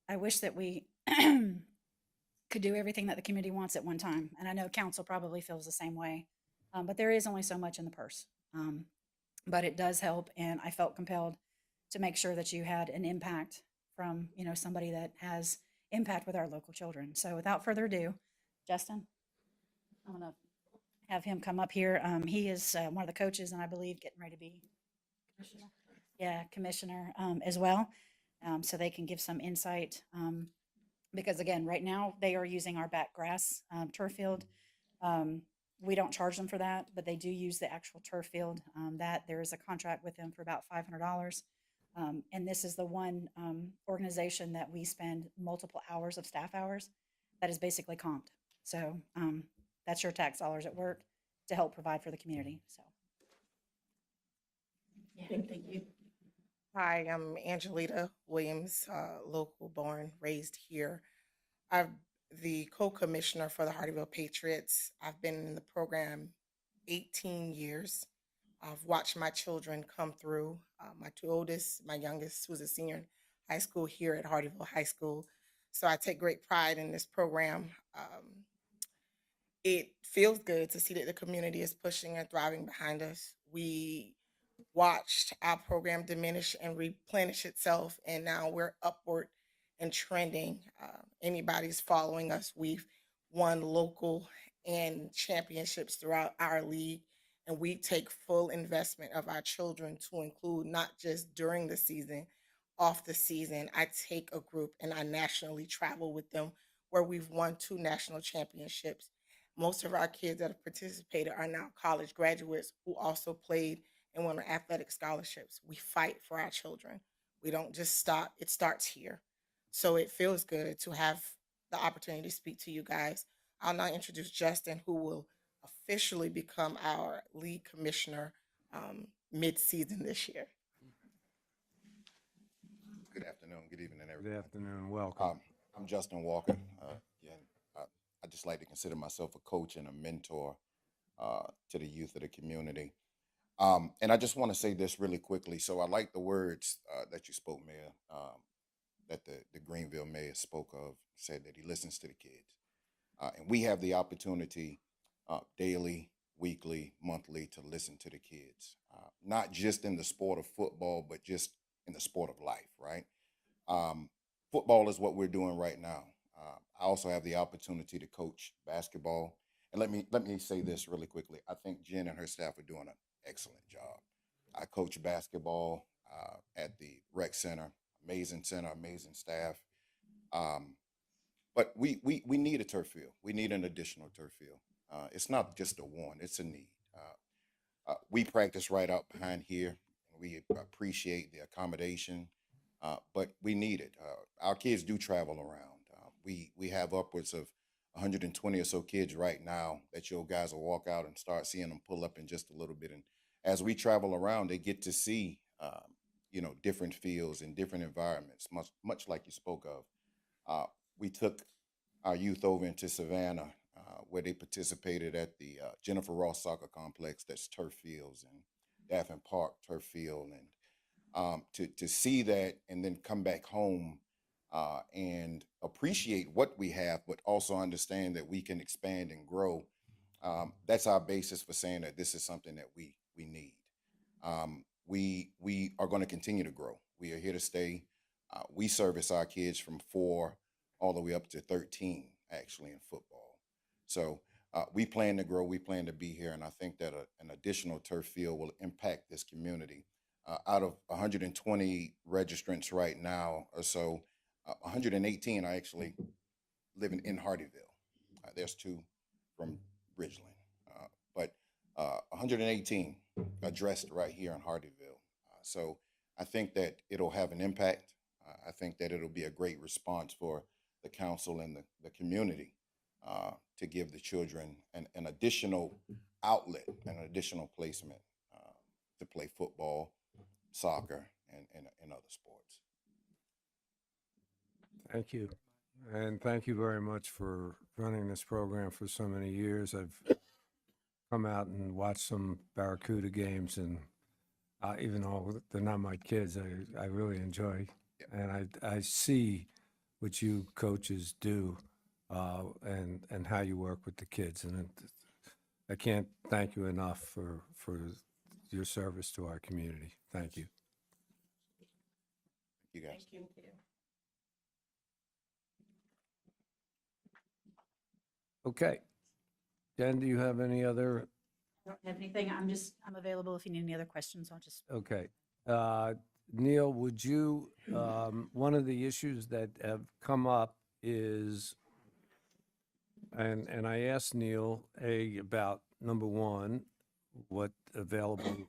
I wish that we could do everything that the community wants at one time. And I know council probably feels the same way. But there is only so much in the purse. But it does help. And I felt compelled to make sure that you had an impact from, somebody that has impact with our local children. So without further ado, Justin, I'm going to have him come up here. He is one of the coaches, and I believe getting ready to be commissioner as well. So they can give some insight. Because again, right now they are using our back grass turf field. We don't charge them for that, but they do use the actual turf field. That there is a contract with them for about $500. And this is the one organization that we spend multiple hours of staff hours that is basically comped. So that's your tax dollars at work to help provide for the community. So, Thank you. Hi, I'm Angelita Williams, local born, raised here. I'm the co-commissioner for the Hardeeville Patriots. I've been in the program 18 years. I've watched my children come through. My two oldest, my youngest, who's a senior in high school here at Hardeeville High School. So I take great pride in this program. It feels good to see that the community is pushing and thriving behind us. We watched our program diminish and replenish itself, and now we're upward and trending. Anybody's following us. We've won local and championships throughout our league, and we take full investment of our children to include not just during the season, off the season. I take a group and I nationally travel with them where we've won 2 national championships. Most of our kids that have participated are now college graduates who also played and won athletic scholarships. We fight for our children. We don't just stop. It starts here. So it feels good to have the opportunity to speak to you guys. I'll now introduce Justin, who will officially become our league commissioner mid-season this year. Good afternoon, good evening, Good everyone. afternoon, welcome. I'm Justin Walker. Again, I just like to consider myself a coach and a mentor to the youth of the community. And I just want to say this really quickly. So I like the words that you spoke, Mayor, that the Greenville mayor spoke of, said that he listens to the kids. And we have the opportunity daily, weekly, monthly to listen to the kids, not just in the sport of football, but just in the sport of life, right? Football is what we're doing right now. I also have the opportunity to coach basketball. And let me say this really quickly. I think Jen and her staff are doing an excellent job. I coach basketball at the rec center, amazing staff. But we need a turf field. We need an additional turf field. It's not just a want, it's a need. We practice right out behind here. We appreciate the accommodation, but we need it. Our kids do travel around. We have upwards of 120 or so kids right now that your guys will walk out and start seeing them pull up in just a little bit. And as we travel around, they get to see, different fields and different environments, much like you spoke of. We took our youth over into Savannah, where they participated at the Jennifer Ross Soccer Complex, that's turf fields, and Daffin Park turf field, and to see that and then come back home and appreciate what we have, but also understand that we can expand and grow. That's our basis for saying that this is something that we need. We are going to continue to grow. We are here to stay. We service our kids from 4 all the way up to 13, actually, in football. So we plan to grow. We plan to be here, and I think that an additional turf field will impact this community. Out of 120 registrants right now or so, 118 are actually living in Hardeeville. There's 2 from Ridgeland, but 118 addressed right here in Hardeeville. So I think that it'll have an impact. I think that it'll be a great response for the council and the community to give the children an additional outlet, an additional placement to play football, soccer, and other sports. Thank you. And thank you very much for running this program for so many years. I've come out and watched some Barracuda games, and even though they're not my kids, I really enjoy. And I see what you coaches do and how you work with the kids. And I can't thank you enough for your service to our community. Thank you. You guys. Thank you. Okay. Jen, do you have any other? I don't have anything. I'm available if you need any other questions. I'll just. Okay. Neil, would you, one of the issues that have come up is, and I asked Neil, about number one, what availability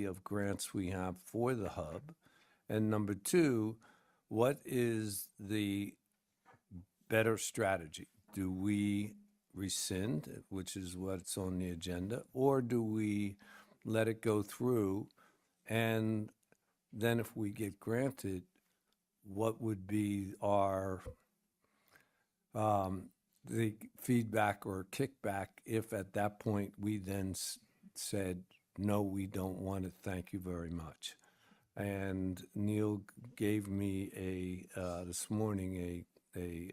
of grants we have for the hub, and number two, what is the better strategy? Do we rescind, which is what's on the agenda, or do we let it go through? And then if we get granted, what would be our, the feedback or kickback if at that point we then said, no, we don't want it, thank you very much? And Neil gave me this morning a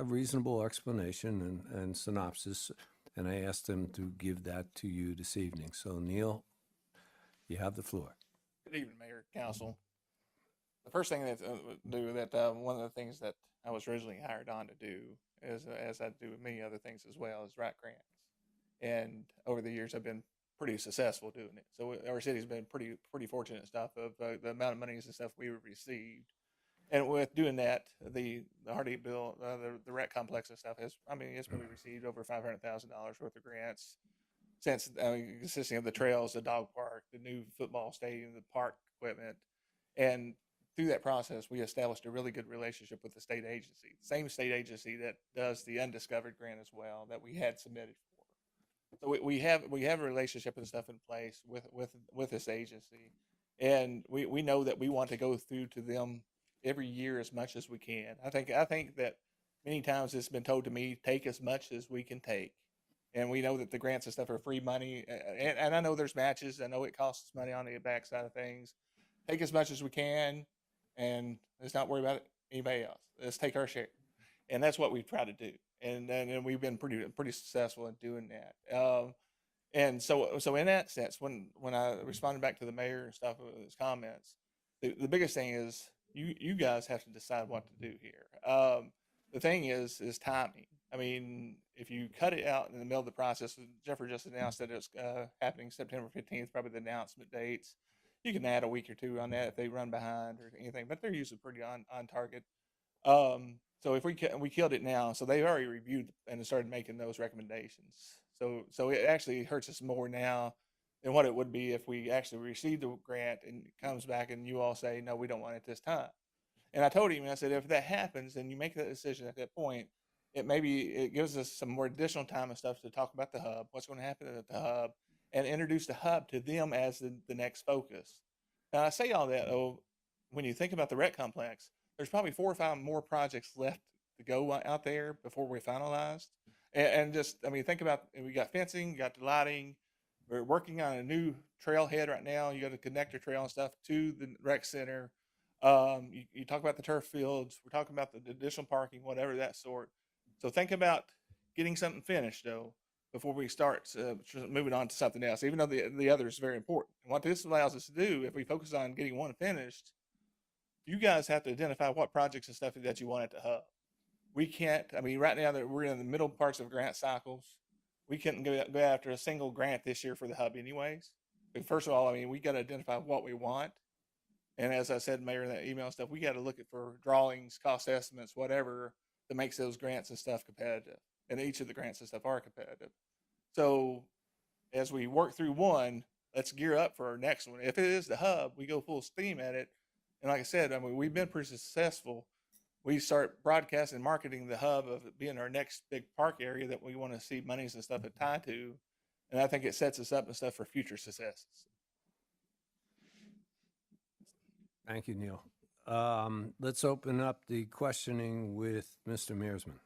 reasonable explanation and synopsis, and I asked him to give that to you this evening. So Neil, you have the floor. Good evening, Mayor, Council. The first thing that one of the things that I was originally hired on to do is, as I do with many other things as well, is write grants. And over the years, I've been pretty successful doing it. So our city's been pretty fortunate and stuff of the amount of monies and stuff we received. And with doing that, the Hardeeville, the rec complex and stuff it's probably received over $500,000 worth of grants since, consisting of the trails, the dog park, the new football stadium, the park equipment. And through that process, we established a really good relationship with the state agency, same state agency that does the undiscovered grant as well that we had submitted for. So we have a relationship and stuff in place with this agency, and we know that we want to go through to them every year as much as we can. I think that many times it's been told to me, take as much as we can take. And we know that the grants and stuff are free money. And I know there's matches. I know it costs money on the back side of things. Take as much as we can, and let's not worry about anybody else. Let's take our share. And that's what we try to do. And we've been pretty successful in doing that. And so in that sense, when I responded back to the mayor and stuff with his comments, the biggest thing is you guys have to decide what to do here. The thing is timing. I mean, if you cut it out in the middle of the process, Jeffrey just announced that it's happening September 15th, probably the announcement dates. You can add a week or two on that if they run behind or anything, but they're usually pretty on target. So if we killed it now, so they've already reviewed and started making those recommendations. So it actually hurts us more now than what it would be if we actually received the grant and it comes back and you all say, no, we don't want it this time. And I told him, I said, if that happens and you make that decision at that point, it gives us some more additional time and stuff to talk about the hub, what's going to happen at the hub, and introduce the hub to them as the next focus. Now, I say all that, though, when you think about the rec complex, there's probably 4 or 5 more projects left to go out there before we're finalized. And just, I mean, think about, we got fencing, you got the lighting, we're working on a new trailhead right now. You got a connector trail and stuff to the rec center. You talk about the turf fields. We're talking about the additional parking, whatever that sort. So think about getting something finished though before we start moving on to something else. Even though the other is very important. And what this allows us to do, if we focus on getting one finished, you guys have to identify what projects and stuff that you want at the hub. We can't. I mean, right now that we're in the middle parts of grant cycles, we couldn't go after a single grant this year for the hub, anyways. But first of all, I mean, we got to identify what we want. And as I said, Mayor, in that email stuff, we got to look at for drawings, cost estimates, whatever that makes those grants and stuff competitive. And each of the grants and stuff are competitive. So as we work through one, let's gear up for our next one. If it is the hub, we go full steam at it. And like I said, I mean, we've been pretty successful. We start broadcasting and marketing the hub of it being our next big park area that we want to see monies and stuff tied to. And I think it sets us up and stuff for future successes. Thank you, Neil. Let's open up the questioning with Mr. Mearsman.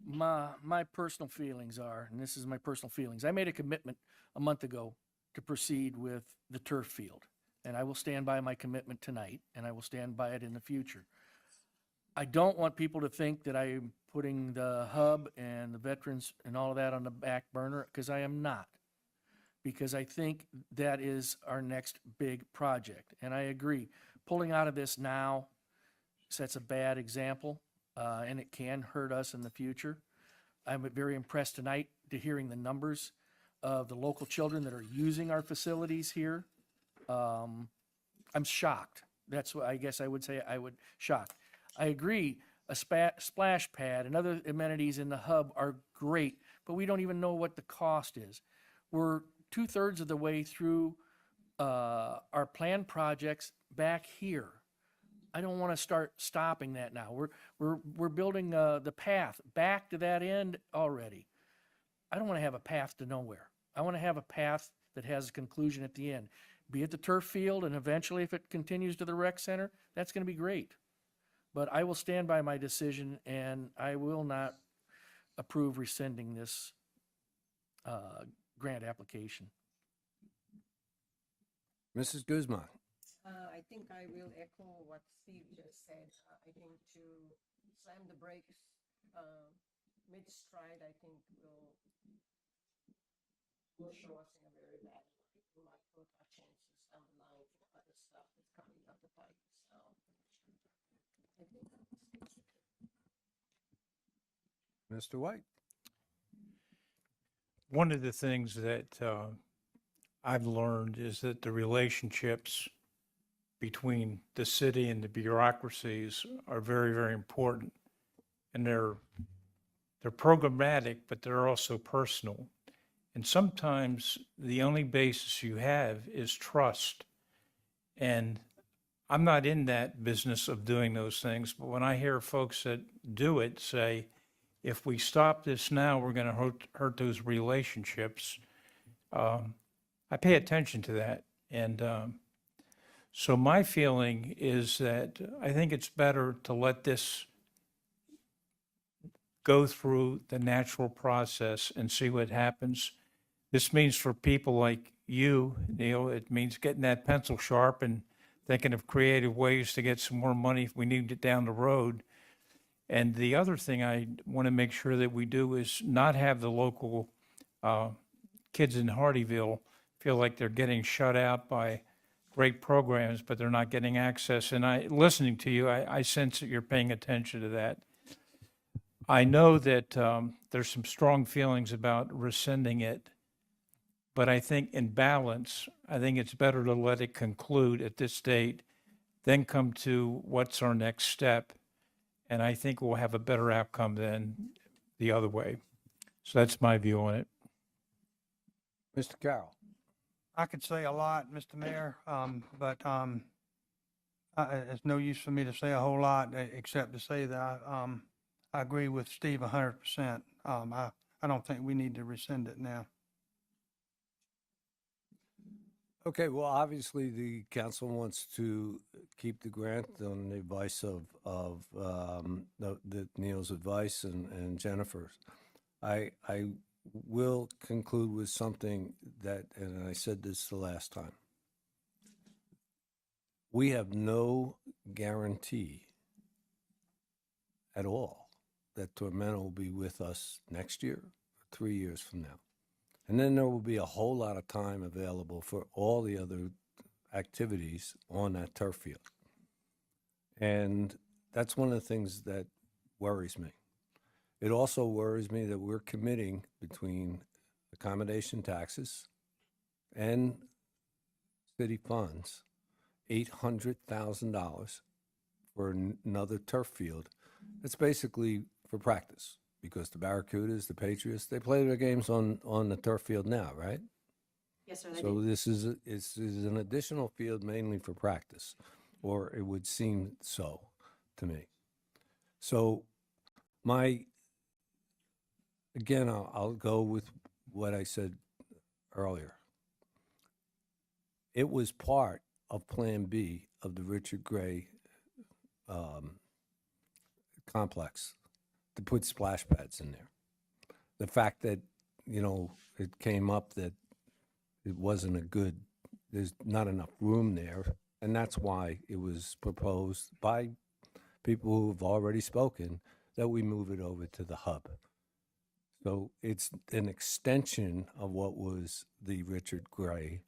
My personal feelings are, and this is my personal feelings, I made a commitment a month ago to proceed with the turf field. And I will stand by my commitment tonight, and I will stand by it in the future. I don't want people to think that I'm putting the hub and the veterans and all of that on the back burner, because I am not. Because I think that is our next big project. And I agree, pulling out of this now sets a bad example, and it can hurt us in the future. I'm very impressed tonight to hearing the numbers of the local children that are using our facilities here. I'm shocked. That's what I guess I would say. Shocked. I agree. A splash pad and other amenities in the hub are great, but we don't even know what the cost is. We're 2/3 of the way through our planned projects back here. I don't want to start stopping that now. We're building the path back to that end already. I don't want to have a path to nowhere. I want to have a path that has a conclusion at the end. Be it the turf field, and eventually if it continues to the rec center, that's going to be great. But I will stand by my decision, and I will not approve rescinding this grant application. Mrs. Guzman. I think I will echo what Steve just said. I think to slam the brakes mid-stride, I think will show us in a very bad light. We might hurt our chances down the line for other stuff that's coming up the pike. So I think Mr. White. One of the things that I've learned is that the relationships between the city and the bureaucracies are very, very important. And they're programmatic, but they're also personal. And sometimes the only basis you have is trust. And I'm not in that business of doing those things, but when I hear folks that do it say, if we stop this now, we're going to hurt those relationships. I pay attention to that. And so my feeling is that I think it's better to let this go through the natural process and see what happens. This means for people like you, Neil, it means getting that pencil sharp and thinking of creative ways to get some more money if we need it down the road. And the other thing I want to make sure that we do is not have the local kids in Hardeeville feel like they're getting shut out by great programs, but they're not getting access. And listening to you, I sense that you're paying attention to that. I know that there's some strong feelings about rescinding it, but I think in balance, I think it's better to let it conclude at this date, then come to what's our next step. And I think we'll have a better outcome than the other way. So that's my view on it. Mr. Carroll. I could say a lot, Mr. Mayor, but it's no use for me to say a whole lot except to say that I agree with Steve 100%. I don't think we need to rescind it now. Okay, well, obviously the council wants to keep the grant on the advice of Neil's advice and Jennifer's. I will conclude with something that, and I said this the last time. we have no guarantee at all that Tormenta will be with us next year or 3 years from now. And then there will be a whole lot of time available for all the other activities on that turf field. And that's one of the things that worries me. It also worries me that we're committing between accommodation taxes and city funds $800,000 for another turf field. It's basically for practice because the Barracudas, the Patriots, they play their games on the turf field now, right? Yes, sir. So this is an additional field mainly for practice, or it would seem so to me. So again, I'll go with what I said earlier. It was part of Plan B of the Richard Gray complex to put splash pads in there. The fact that, it came up that it wasn't there's not enough room there, and that's why it was proposed by people who have already spoken that we move it over to the hub. So it's an extension of what was the Richard Gray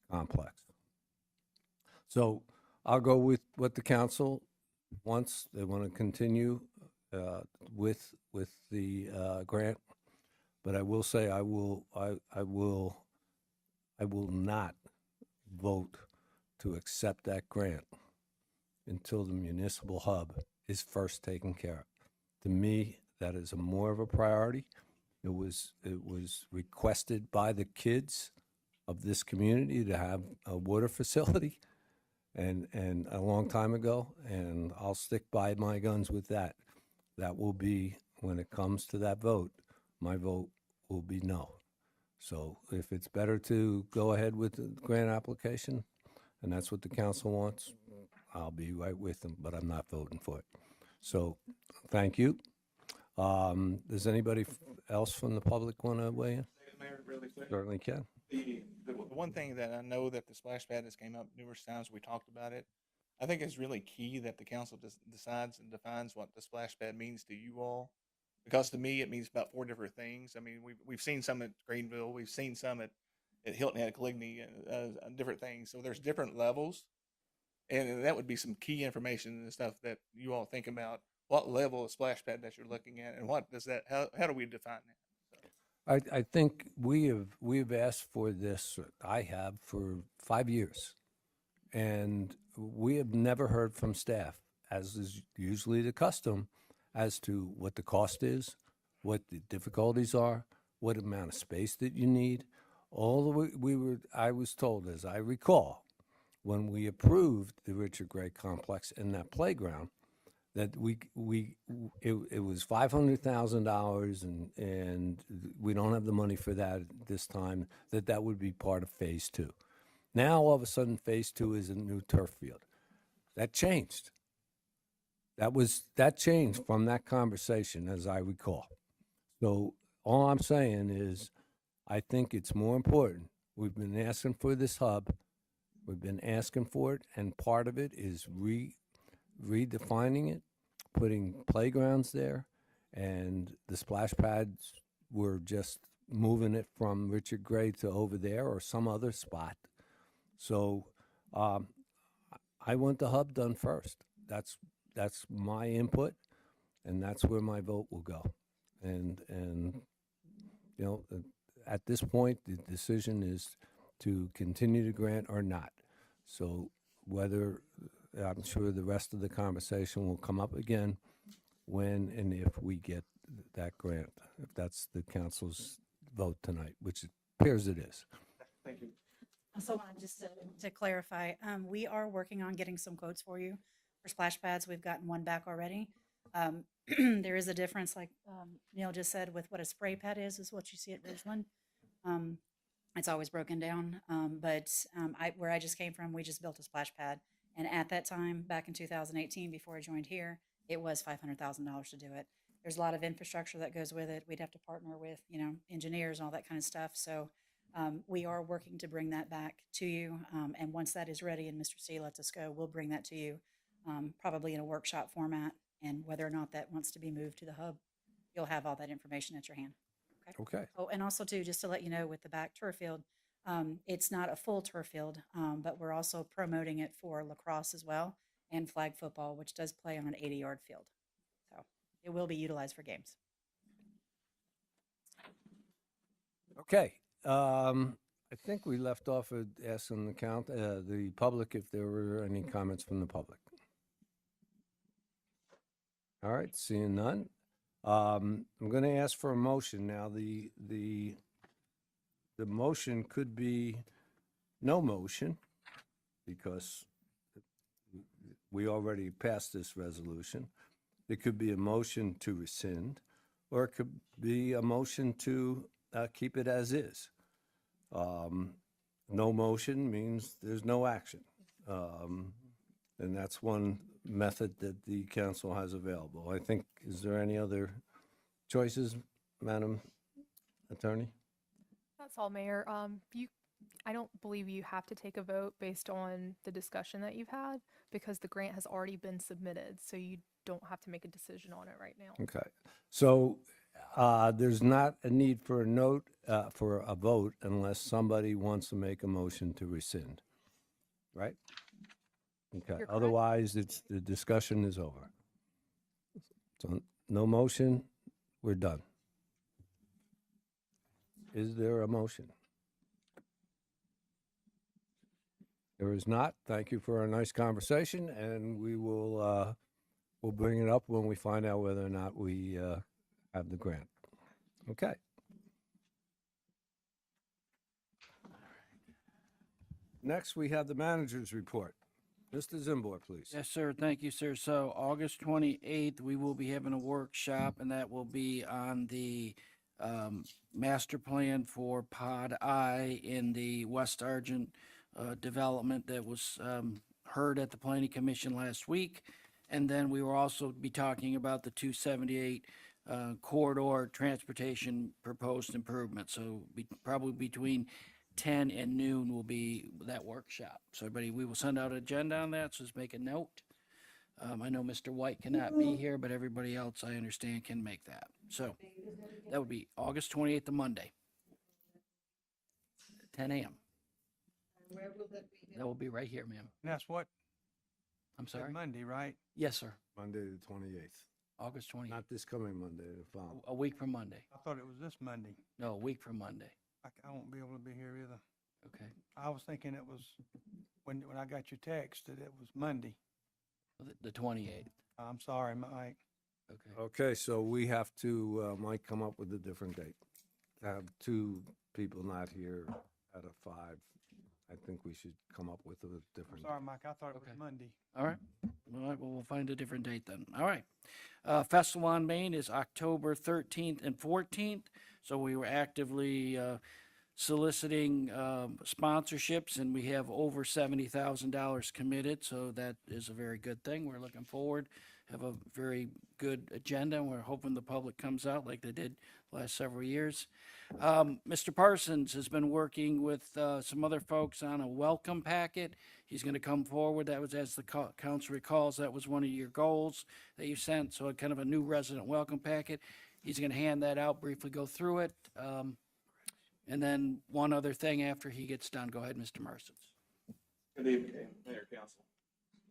complex. So I'll go with what the council wants. They want to continue with the grant, but I will say I will not vote to accept that grant until the municipal hub is first taken care of. To me, that is more of a priority. It was requested by the kids of this community to have a water facility and a long time ago, and I'll stick by my guns with that. That will be, when it comes to that vote, my vote will be no. So if it's better to go ahead with the grant application, and that's what the council wants, I'll be right with them, but I'm not voting for it. So thank you. Does anybody else from the public want to weigh in? Mayor, really quick. Certainly can. The one thing that I know that the splash pad has came up numerous times, we talked about it. I think it's really key that the council decides and defines what the splash pad means to you all. Because to me, it means about 4 different things. I mean, we've seen some at Greenville, we've seen some at Hilton Head, Caligny, different things. So there's different levels. And that would be some key information and stuff that you all think about. What level of splash pad that you're looking at, and what does that? How do we define that? I think we've asked for this. I have for 5 years, and we have never heard from staff, as is usually the custom, as to what the cost is, what the difficulties are, what amount of space that you need. I was told, as I recall, when we approved the Richard Gray complex and that playground, that it was $500,000 and we don't have the money for that this time, that would be part of phase 2. Now, all of a sudden, phase 2 is a new turf field. That changed. That changed from that conversation, as I recall. So all I'm saying is, I think it's more important. We've been asking for this hub. We've been asking for it, and part of it is redefining it, putting playgrounds there, and the splash pads were just moving it from Richard Gray to over there or some other spot. So I want the hub done first. That's my input, and that's where my vote will go. And at this point, the decision is to continue the grant or not. So whether, I'm sure the rest of the conversation will come up again when and if we get that grant, if that's the council's vote tonight, which it appears it is. Thank you. Also, just to clarify, we are working on getting some quotes for you for splash pads. We've gotten one back already. There is a difference, like Neil just said, with what a spray pad is what you see at Ridgeland. It's always broken down. But where I just came from, we just built a splash pad. And at that time, back in 2018, before I joined here, it was $500,000 to do it. There's a lot of infrastructure that goes with it. We'd have to partner with, engineers and all that kind of stuff. So We are working to bring that back to you. And once that is ready and Mr. C lets us go, we'll bring that to you, probably in a workshop format. And whether or not that wants to be moved to the hub, you'll have all that information at your hand. Okay. Oh, and also too, just to let you know, with the back turf field, it's not a full turf field, but we're also promoting it for lacrosse as well and flag football, which does play on an 80-yard field. So it will be utilized for games. Okay. I think we left off at asking the public if there were any comments from the public. All right, seeing none. I'm going to ask for a motion now. The motion could be no motion because we already passed this resolution. It could be a motion to rescind, or it could be a motion to keep it as is. No motion means there's no action. And that's one method that the council has available. I think, is there any other choices, Madam Attorney? That's all, Mayor. I don't believe you have to take a vote based on the discussion that you've had because the grant has already been submitted, so you don't have to make a decision on it right now. Okay. So there's not a need for for a vote unless somebody wants to make a motion to rescind, right? Okay. You're correct. Otherwise, the discussion is over. So no motion, we're done. Is there a motion? There is not. Thank you for a nice conversation, and we will we'll bring it up when we find out whether or not we have the grant. Okay. Next, we have the manager's report. Mr. Zimbor, please. Yes, sir. Thank you, sir. So August 28th, we will be having a workshop, and that will be on the master plan for Pod I in the West Argent development that was heard at the Planning Commission last week. And then we will also be talking about the 278 corridor transportation proposed improvement. So probably between 10 and noon will be that workshop. So everybody, we will send out an agenda on that, so just make a note. I know Mr. White cannot be here, but everybody else, I understand, can make that. So that would be August 28th, the Monday, 10 a.m. Where will that be? That will be right here, ma'am. And that's what, I'm sorry? Monday, right? Yes, sir. Monday the 28th. August 28th. Not this coming Monday, the following. A week from Monday. I thought it was this Monday. No, a week from Monday. I won't be able to be here either. Okay. I was thinking it was, when I got your text, that it was Monday. The 28th. I'm sorry, Mike. Okay. Okay, so we have to, Mike, come up with a different date. To have two people not here out of five, I think we should come up with a I'm different. sorry, Mike. I thought it Okay. was Monday. All right. All right. Well, we'll find a different date then. All right. Festival on Main is October 13th and 14th. So we were actively soliciting sponsorships, and we have over $70,000 committed. So that is a very good thing. We're looking forward. Have a very good agenda, and we're hoping the public comes out like they did the last several years. Mr. Parsons has been working with some other folks on a welcome packet. He's going to come forward. That was, as the council recalls, that was one of your goals that you sent. So kind of a new resident welcome packet. He's going to hand that out, briefly go through it. And then one other thing after he gets done. Go ahead, Mr. Parsons. Good evening, Mayor, Council.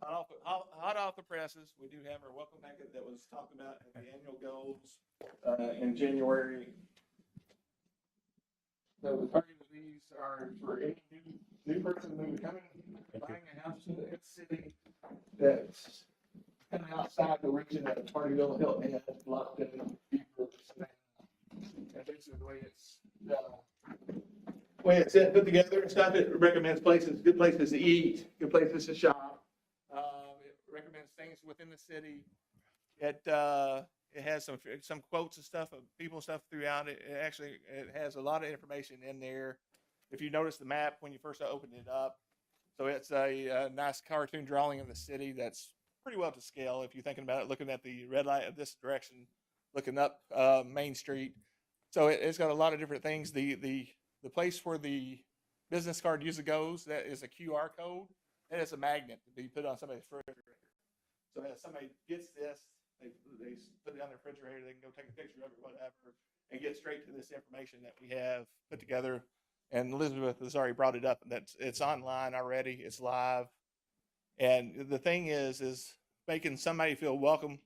Hot off the presses, we do have our welcome packet that was talked about at the annual goals in January. So the target of these are for any new person who is coming, buying a house in the city that's kind of outside the region that Hardeeville, Hilton Head, Bluffton, Beaver, and basically the way it's put together and stuff. It recommends places, good places to eat, good places to shop. It recommends things within the city. It has some quotes and stuff of people and stuff throughout it. It has a lot of information in there. If you notice the map when you first opened it up, so it's a nice cartoon drawing of the city that's pretty well to scale. If you're thinking about it, looking at the red light of this direction, looking up Main Street. So it's got a lot of different things. The the place where the business card usually goes, that is a QR code. That is a magnet to be put on somebody's refrigerator. So as somebody gets this, they put it on their refrigerator, they can go take a picture of it, whatever, and get straight to this information that we have put together. And Elizabeth has already brought it up. It's online already. It's live. And the thing is making somebody feel welcome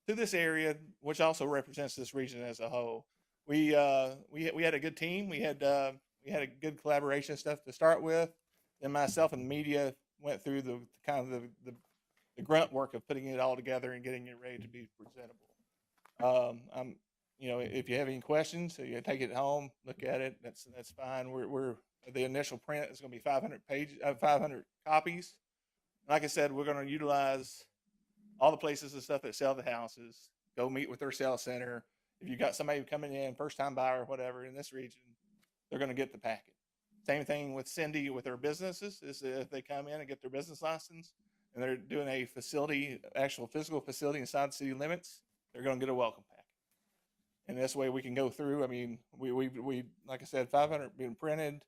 to this area, which also represents this region as a whole. We had a good team. We had a good collaboration stuff to start with. Then myself and the media went through the kind of the grunt work of putting it all together and getting it ready to be presentable. If you have any questions, you take it home, look at it. That's fine. We're the initial print is going to be 500 copies. Like I said, we're going to utilize all the places and stuff that sell the houses. Go meet with their sales center. If you got somebody coming in, first time buyer, whatever, in this region, they're going to get the packet. Same thing with Cindy with their businesses. Is if they come in and get their business license and they're doing a facility, actual physical facility inside city limits, they're going to get a welcome packet. And this way we can go through. I mean, we like I said, 500 being printed.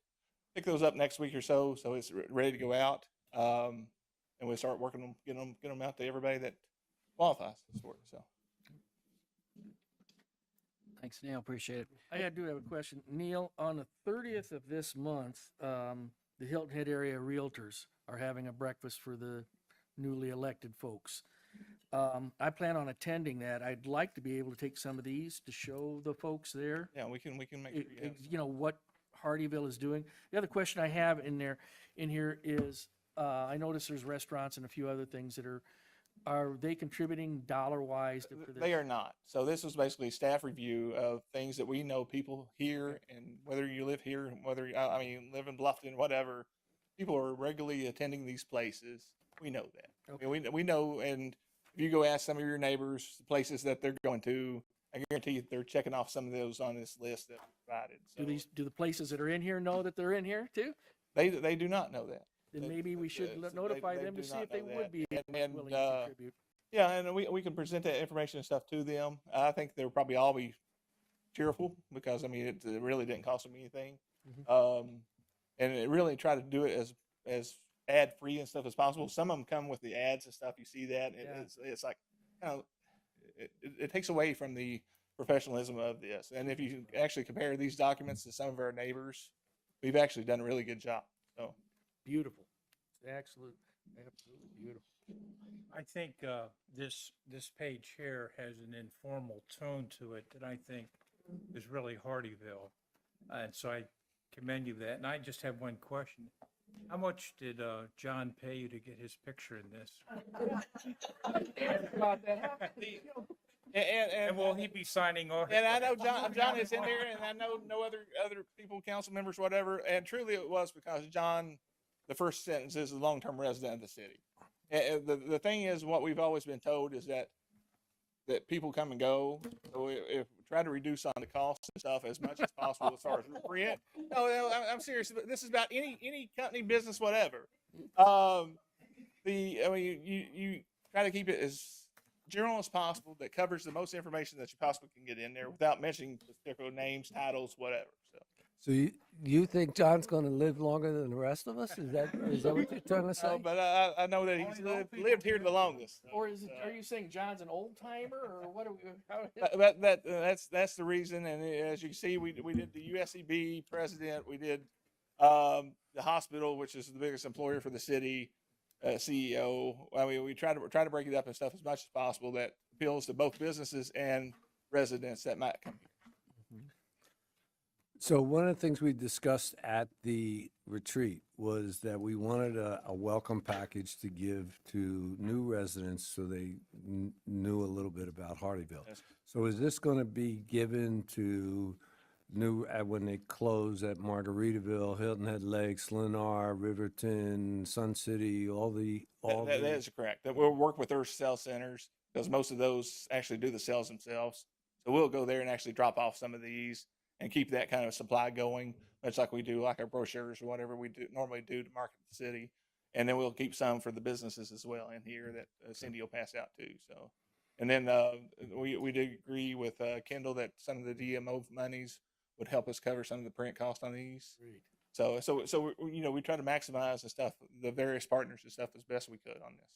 Pick those up next week or so it's ready to go out. And we start working them, get them out to everybody that qualifies for it. So, Thanks, Neil. Appreciate it. I do have a question. Neil, on the 30th of this month, the Hilton Head area realtors are having a breakfast for the newly elected folks. I plan on attending that. I'd like to be able to take some of these to show the folks there. yeah, we can make sure You know, what Hardeeville is doing. The other question I have in here is, I notice there's restaurants and a few other things that are they contributing dollar-wise for this? They are not. So this was basically a staff review of things that we know people here, and whether you live here, whether live in Bluffton, whatever, people are regularly attending these places. We know that. Okay. I mean, we know, and if you go ask some of your neighbors the places that they're going to, I guarantee you they're checking off some of those on this list that we provided. So Do the places that are in here know that they're in here too? they do not know that. Then maybe we should notify them to see if they would be and, willing to contribute. Yeah, and we can present that information and stuff to them. I think they'll probably all be cheerful because it really didn't cost them anything, and it really try to do it as ad free and stuff as possible. Some of them come with the ads and stuff. You see that it's like it takes away from the professionalism of this. And if you actually compare these documents to some of our neighbors, we've actually done a really good job. So. Beautiful. Absolutely beautiful. I think this page here has an informal tone to it that I think is really Hardeeville. And so I commend you for that. And I just have one question. How much did John pay you to get his picture in this? About that. And will he be signing off? And I know John is in there, and I know no other people, council members, whatever. And truly, it was because John. The first sentence is a long-term resident of the city. And the thing is, what we've always been told is that people come and go. So if we try to reduce on the costs and stuff as much as possible as far as rent. No, I'm serious. This is about any company, business, whatever. You try to keep it as general as possible that covers the most information that you possibly can get in there without mentioning particular names, titles, whatever. So you think John's going to live longer than the rest of us? Is that what you're trying to say? No, but I know that he's lived here the longest. Or are you saying John's an old timer, or what are we? That's the reason. And as you can see, we did the USCB president. We did the hospital, which is the biggest employer for the city, CEO. We try to break it up and stuff as much as possible that appeals to both businesses and residents that might come here. So one of the things we discussed at the retreat was that we wanted a welcome package to give to new residents so they knew a little bit about Hardeeville. Yes. So is this going to be given to new when they close at Margaritaville, Hilton Head Lakes, Lennar, Riverton, Sun City, That is correct. That we'll work with their sales centers because most of those actually do the sales themselves. So we'll go there and actually drop off some of these and keep that kind of supply going, much like we do, like our brochures or whatever we normally do to market the city. And then we'll keep some for the businesses as well in here that Cindy will pass out too. So, and then we did agree with Kendall that some of the DMO monies would help us cover some of the print cost on these. Great. So we try to maximize the stuff, the various partners and stuff as best we could on this.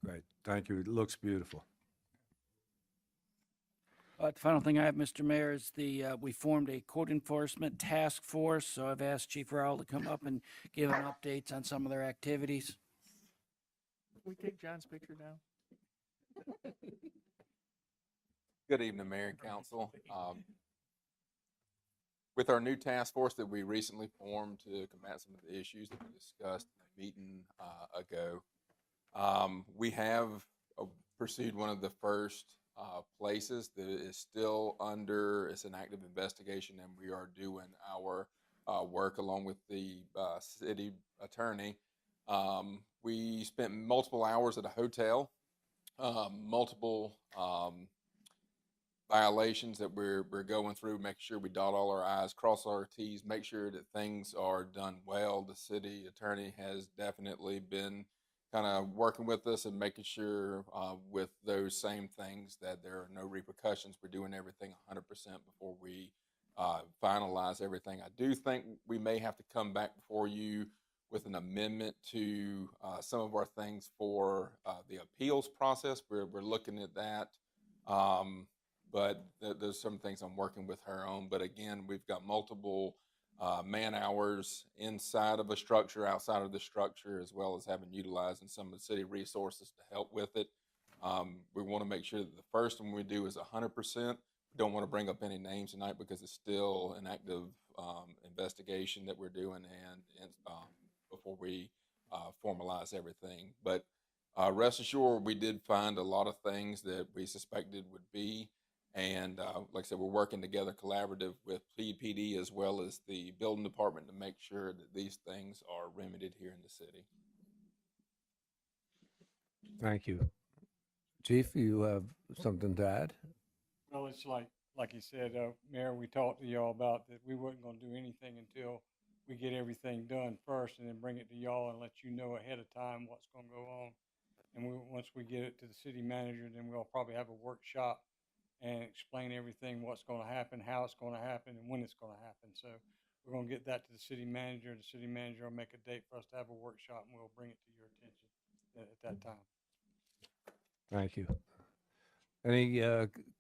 Great, thank you. It looks beautiful. The final thing I have, Mr. Mayor, is we formed a code enforcement task force. So I've asked Chief Rowell to come up and give an updates on some of their activities. Can we take John's picture now? Good evening, Mayor and Council. With our new task force that we recently formed to combat some of the issues that we discussed in the meeting ago, we have pursued one of the first places that is still under, it's an active investigation, and we are doing our work along with the city attorney. We spent multiple hours at a hotel, multiple violations that we're going through, making sure we dot all our I's, cross all our T's, make sure that things are done well. The city attorney has definitely been kind of working with us and making sure with those same things that there are no repercussions. We're doing everything 100% before we finalize everything. I do think we may have to come back before you with an amendment to some of our things for the appeals process. We're looking at that. But there's some things I'm working with her on. But again, we've got multiple man hours inside of a structure, outside of the structure, as well as having utilizing some of the city resources to help with it. We want to make sure that the first one we do is 100%. We don't want to bring up any names tonight because it's still an active investigation that we're doing and before we formalize everything. But rest assured, we did find a lot of things that we suspected would be. And like I said, we're working together collaborative with PPD as well as the building department to make sure that these things are remedied here in the city. Thank you. Chief, you have something to add? Well, it's like you said, Mayor, we talked to y'all about that we wasn't going to do anything until we get everything done first and then bring it to y'all and let you know ahead of time what's going to go on. And once we get it to the city manager, then we'll probably have a workshop and explain everything, what's going to happen, how it's going to happen, and when it's going to happen. So we're going to get that to the city manager. The city manager will make a date for us to have a workshop, and we'll bring it to your attention at that time. Thank you. Any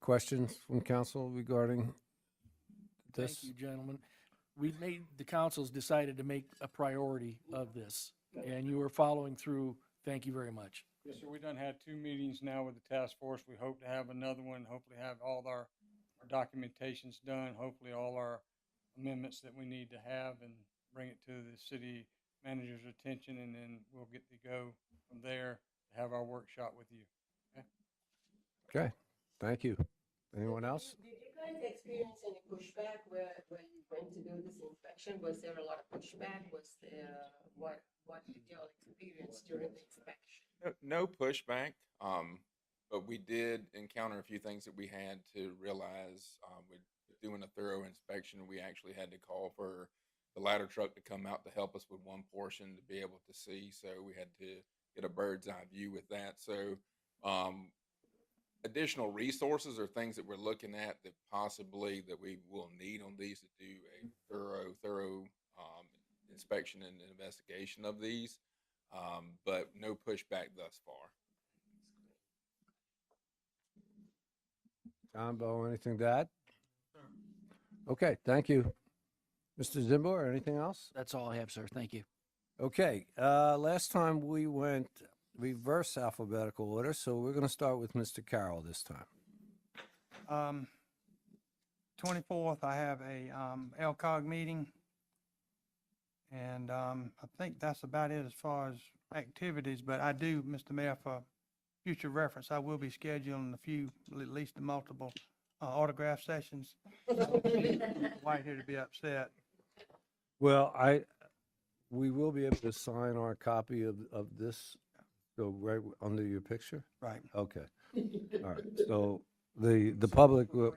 questions from council regarding this? Thank you, gentlemen. The council's decided to make a priority of this, and you are following through. Thank you very much. Yes, sir. We done had 2 meetings now with the task force. We hope to have another one, hopefully have all our documentations done, hopefully all our amendments that we need to have, and bring it to the city manager's attention, and then we'll get to go from there to have our workshop with you. Okay, thank you. Anyone else? Did you guys experience any pushback when you went to do this inspection? Was there a lot of pushback? Was there, what did y'all experience during the inspection? No pushback, but we did encounter a few things that we had to realize with doing a thorough inspection. We actually had to call for the ladder truck to come out to help us with one portion to be able to see. So we had to get a bird's eye view with that. So additional resources are things that we're looking at that possibly that we will need on these to do a thorough inspection and investigation of these. But no pushback thus far. John, Bo, anything to add? Okay, thank you. Mr. Zimbo, anything else? That's all I have, sir. Thank you. Okay, last time we went reverse alphabetical order, so we're going to start with Mr. Carroll this time. 24th, I have a LCOG meeting. And I think that's about it as far as activities, but I do, Mr. Mayor, for future reference, I will be scheduling at least the multiple autograph sessions. White here to be upset. Well, we will be able to sign our copy of this, so right under your picture? Right. Okay. All right. So the public will,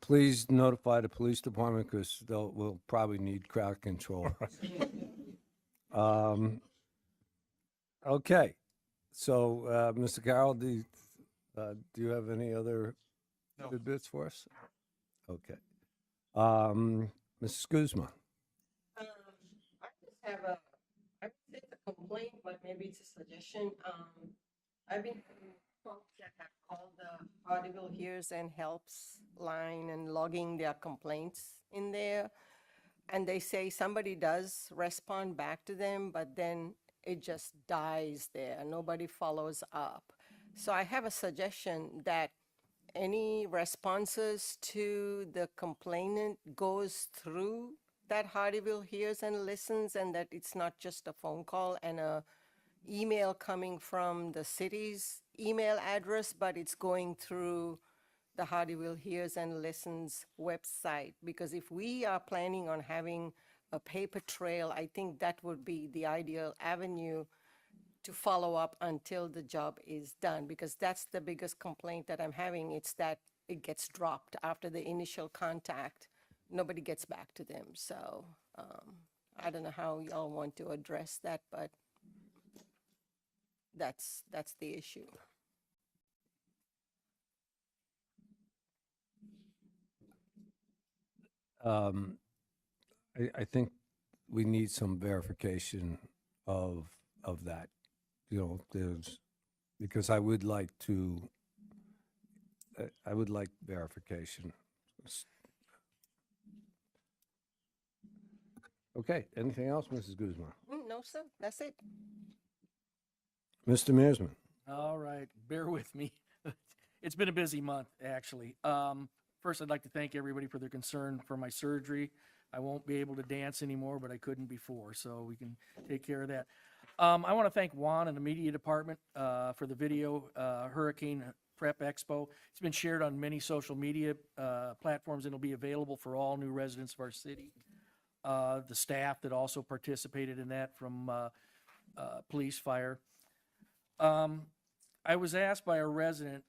please notify the police department because we'll probably need crowd control. Okay. So, Mr. Carroll, do you have any other No. good bits for us? Okay. Mrs. Guzman. I just have a, I would say it's a complaint, but maybe it's a suggestion. I've been having folks that have called the Hardeeville Hears and Helps line and logging their complaints in there. And they say somebody does respond back to them, but then it just dies there. Nobody follows up. So I have a suggestion that any responses to the complainant goes through that Hardeeville Hears and Listens, and that it's not just a phone call and a email coming from the city's email address, but it's going through the Hardeeville Hears and Listens website. Because if we are planning on having a paper trail, I think that would be the ideal avenue to follow up until the job is done, because that's the biggest complaint that I'm having. It's that it gets dropped after the initial contact. Nobody gets back to them. So I don't know how y'all want to address that, but that's the issue. I think we need some verification of that. You know, there's, because I would like verification. Okay, anything else, Mrs. Guzman? No, sir, that's it. Mr. Mearsman? All right, bear with me. It's been a busy month, actually. First, I'd like to thank everybody for their concern for my surgery. I won't be able to dance anymore, but I couldn't before, so we can take care of that. I want to thank Juan and the media department for the video Hurricane Prep Expo. It's been shared on many social media platforms and it'll be available for all new residents of our city. The staff that also participated in that from police, fire. I was asked by a resident,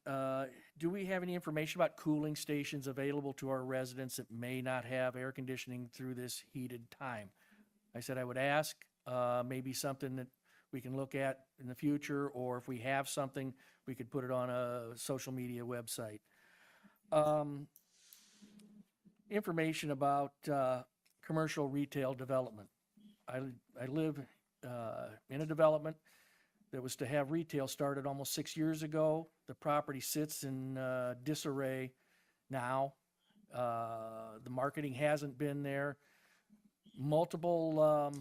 do we have any information about cooling stations available to our residents that may not have air conditioning through this heated time? I said I would ask, maybe something that we can look at in the future, or if we have something, we could put it on a social media website. Information about commercial retail development. I live in a development that was to have retail started almost 6 years ago. The property sits in disarray now. The marketing hasn't been there. Multiple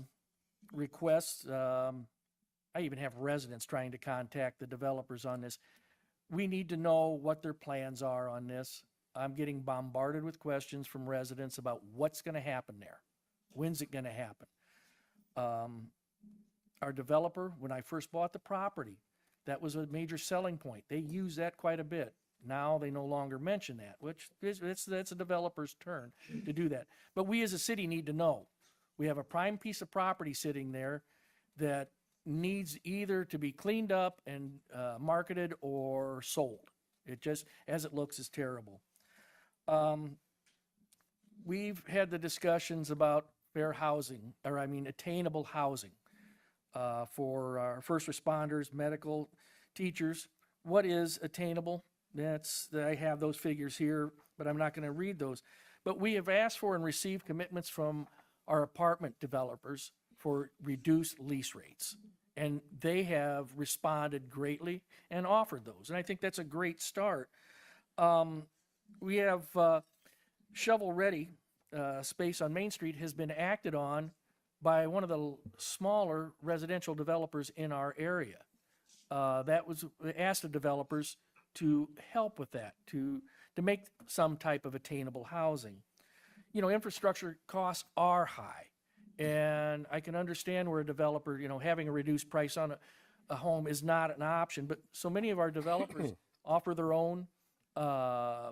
requests. I even have residents trying to contact the developers on this. We need to know what their plans are on this. I'm getting bombarded with questions from residents about what's going to happen there. When's it going to happen? Our developer, when I first bought the property, that was a major selling point. They use that quite a bit. Now they no longer mention that, which that's a developer's turn to do that. But we as a city need to know. We have a prime piece of property sitting there that needs either to be cleaned up and marketed or sold. It just, as it looks, is terrible. We've had the discussions about fair housing, or I mean attainable housing for our first responders, medical, teachers. What is attainable? I have those figures here, but I'm not going to read those. But we have asked for and received commitments from our apartment developers for reduced lease rates. And they have responded greatly and offered those. And I think that's a great start. We have shovel-ready space on Main Street has been acted on by one of the smaller residential developers in our area. That was asked the developers to help with that, to make some type of attainable housing. You know, infrastructure costs are high. And I can understand where a developer, you know, having a reduced price on a home is not an option. But so many of our developers offer their own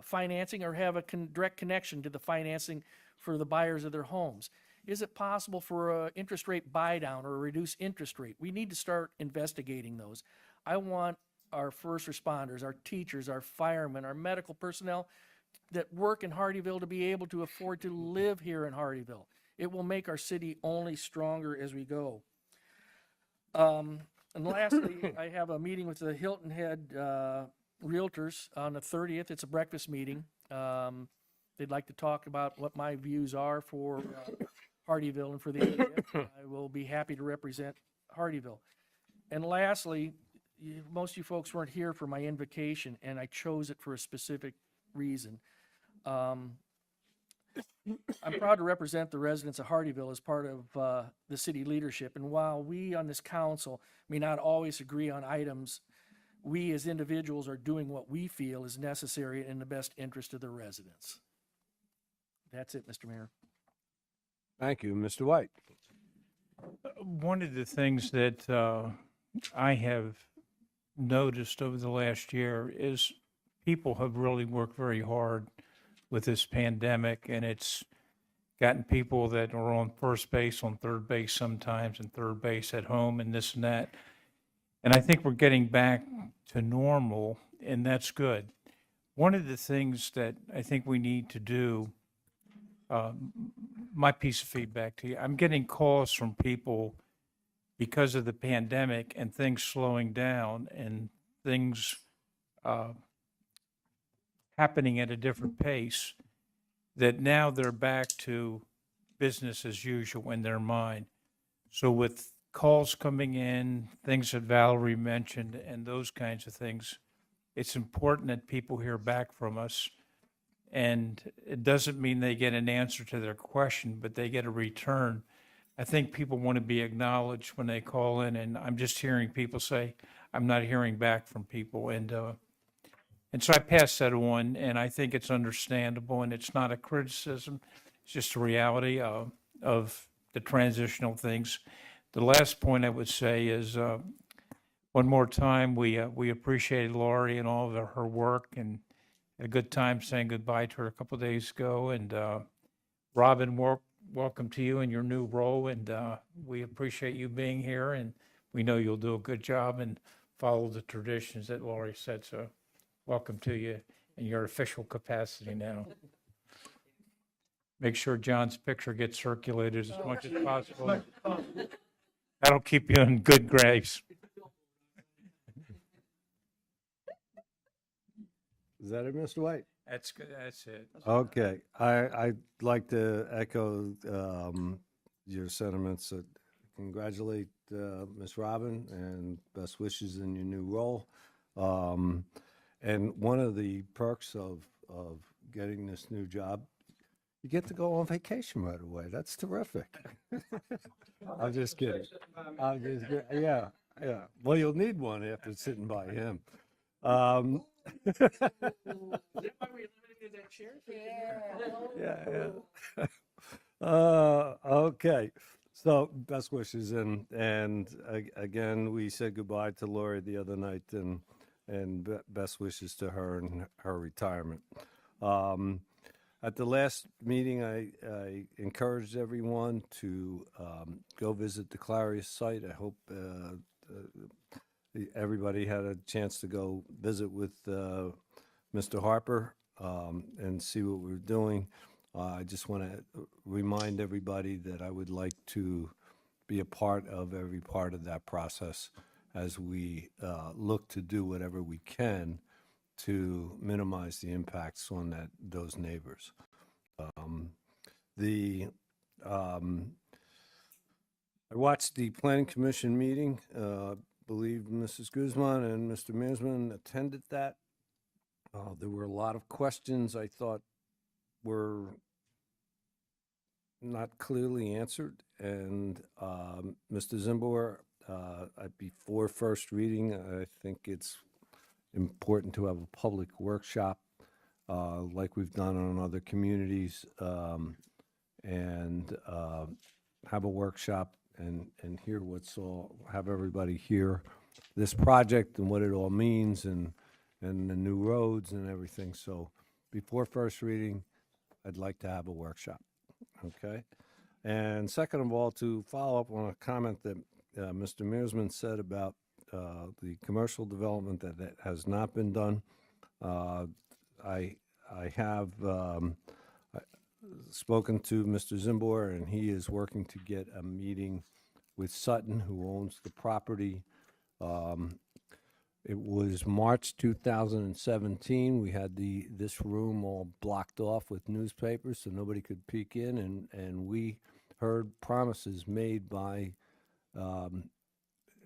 financing or have a direct connection to the financing for the buyers of their homes. Is it possible for an interest rate buy down or a reduced interest rate? We need to start investigating those. I want our first responders, our teachers, our firemen, our medical personnel that work in Hardeeville to be able to afford to live here in Hardeeville. It will make our city only stronger as we go. And lastly, I have a meeting with the Hilton Head Realtors on the 30th. It's a breakfast meeting. They they'd like to talk about what my views are for Hardeeville and for the area, I will be happy to represent Hardeeville. And lastly, most of you folks weren't here for my invocation, and I chose it for a specific reason. I'm proud to represent the residents of Hardeeville as part of the city leadership. And while we on this council may not always agree on items, we as individuals are doing what we feel is necessary in the best interest of the residents. That's it, Mr. Mayor. Thank you. Mr. White? One of the things that I have noticed over the last year is people have really worked very hard with this pandemic, and it's gotten people that are on first base, on third base sometimes, and third base at home, and this and that. And I think we're getting back to normal, and that's good. One of the things that I think we need to do, my piece of feedback to you, I'm getting calls from people because of the pandemic and things slowing down and things happening at a different pace, that now they're back to business as usual in their mind. So with calls coming in, things that Valerie mentioned, and those kinds of things, it's important that people hear back from us. And it doesn't mean they get an answer to their question, but they get a return. I think people want to be acknowledged when they call in, and I'm just hearing people say, I'm not hearing back from people. And so I pass that on, and I think it's understandable, and it's not a criticism. It's just a reality of the transitional things. The last point I would say is, one more time, we appreciated Laurie and all of her work, and had a good time saying goodbye to her a couple of days ago. And Robin, welcome to you in your new role, and we appreciate you being here, and we know you'll do a good job and follow the traditions that Laurie said. So welcome to you in your official capacity now. Make sure John's picture gets circulated as much as possible. That'll keep you in good grace. Is that it, Mr. White? That's good. That's it. Okay. I'd like to echo your sentiments. Congratulate Ms. Robin, and best wishes in your new role. And one of the perks of getting this new job, you get to go on vacation right away. That's terrific. I'm just kidding. Yeah. Well, you'll need one after sitting by him. Yeah. Okay. So best wishes, and again, we said goodbye to Lori the other night, and best wishes to her and her retirement. At the last meeting, I encouraged everyone to go visit the Clarius site. I hope everybody had a chance to go visit with Mr. Harper and see what we're doing. I just want to remind everybody that I would like to be a part of every part of that process as we look to do whatever we can to minimize the impacts on those neighbors. I watched the Planning Commission meeting. I believe Mrs. Guzman and Mr. Mearsman attended that. There were a lot of questions I thought were not clearly answered, and Mr. Zimbor, before first reading, I think it's important to have a public workshop like we've done on other communities, and have a workshop and have everybody hear this project and what it all means, and the new roads and everything. So before first reading, I'd like to have a workshop. Okay. And second of all, to follow up on a comment that Mr. Mearsman said about the commercial development that has not been done. I have spoken to Mr. Zimbor, and he is working to get a meeting with Sutton, who owns the property, It was March 2017. We had this room all blocked off with newspapers so nobody could peek in, and we heard promises made by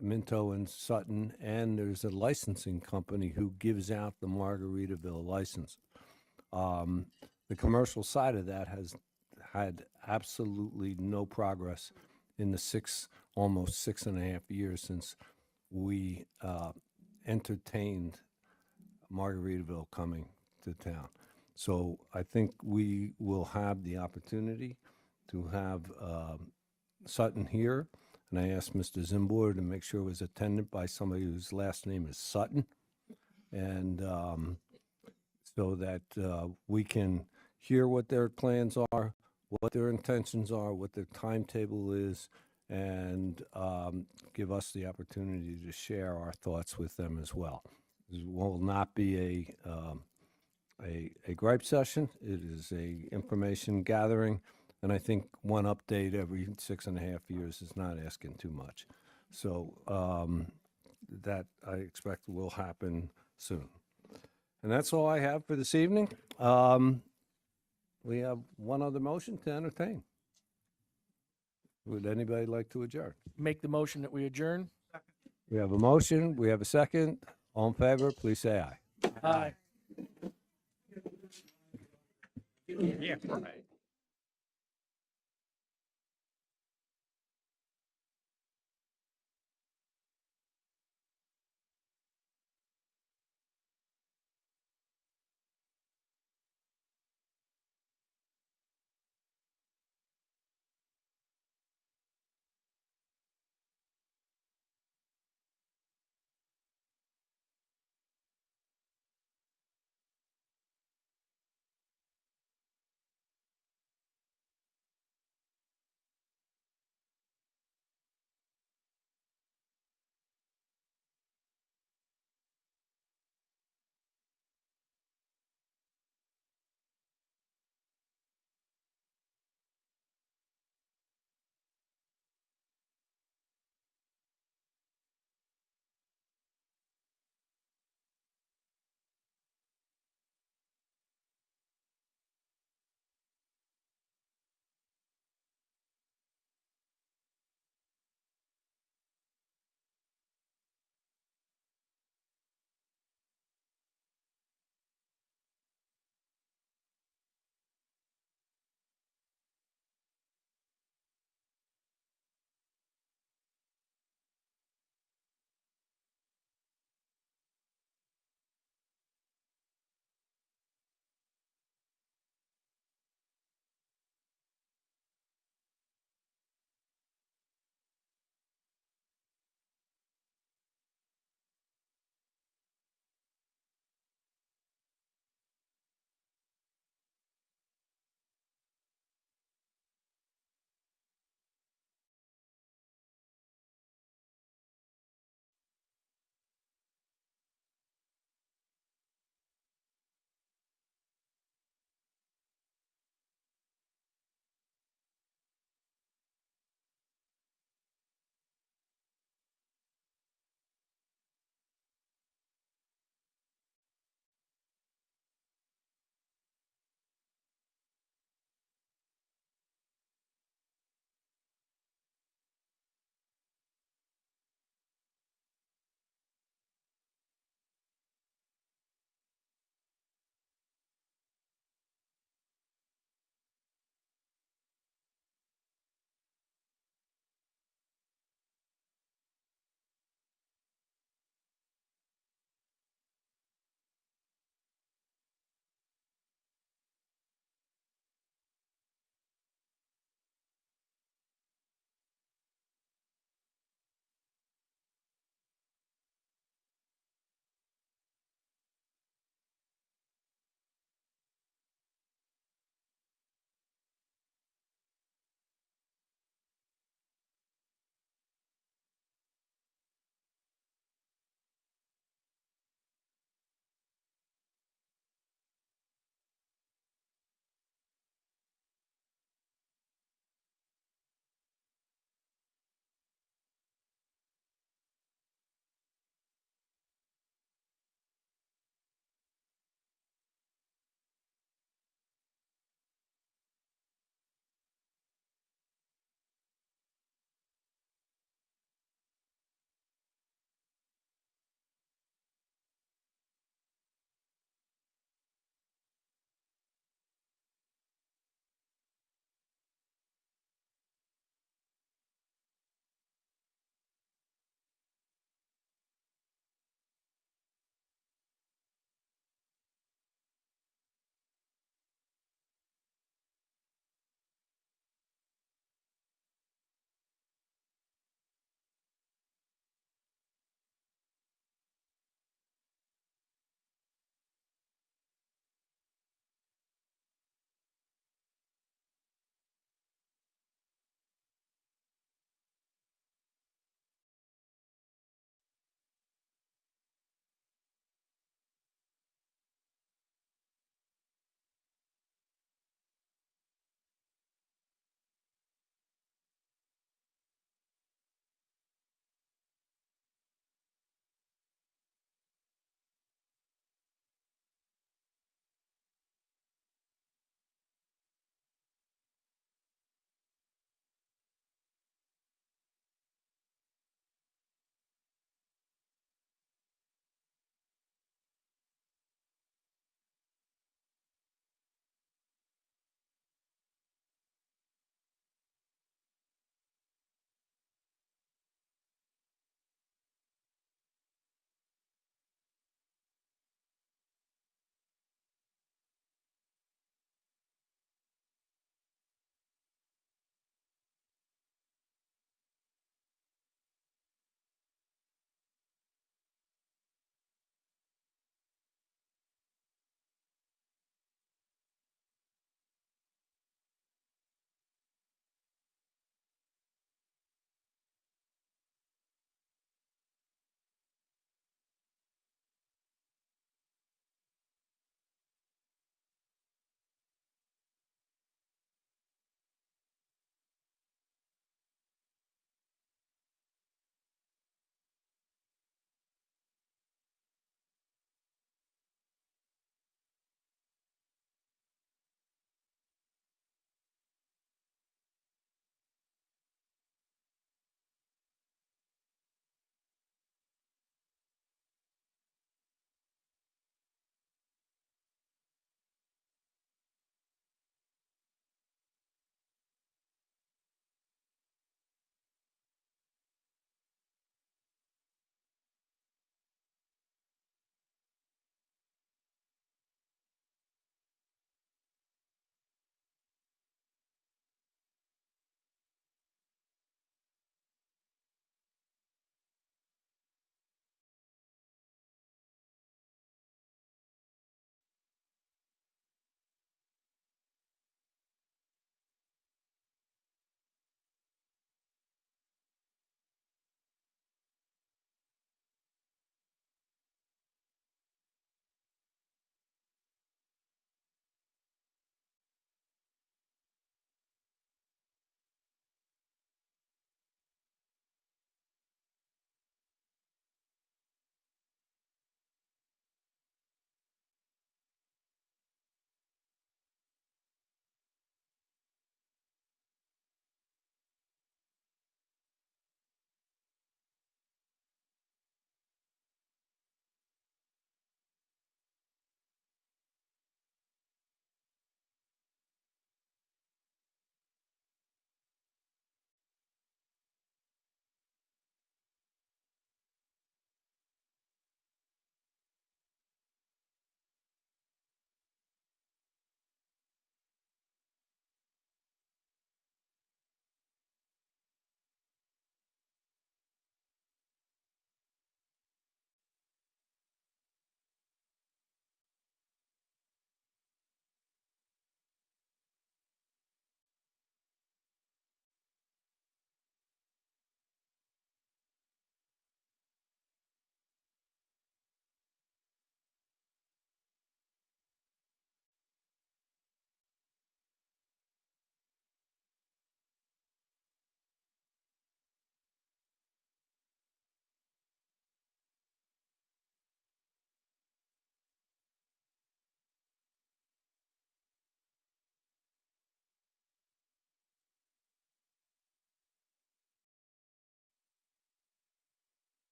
Minto and Sutton, and there's a licensing company who gives out the Margaritaville license. The commercial side of that has had absolutely no progress in the almost 6.5 years since we entertained Margaritaville coming to town. So I think we will have the opportunity to have Sutton here, and I asked Mr. Zimbor to make sure it was attended by somebody whose last name is Sutton, and so that we can hear what their plans are, what their intentions are, what their timetable is, and give us the opportunity to share our thoughts with them as well. This will not be a gripe session. It is a information gathering, and I think one update every 6.5 years is not asking too much. So that I expect will happen soon. And that's all I have for this evening. We have one other motion to entertain. Would anybody like to adjourn? Make the motion that we adjourn. We have a motion. We have a second. All in favor, please say aye. Aye. Yeah, right.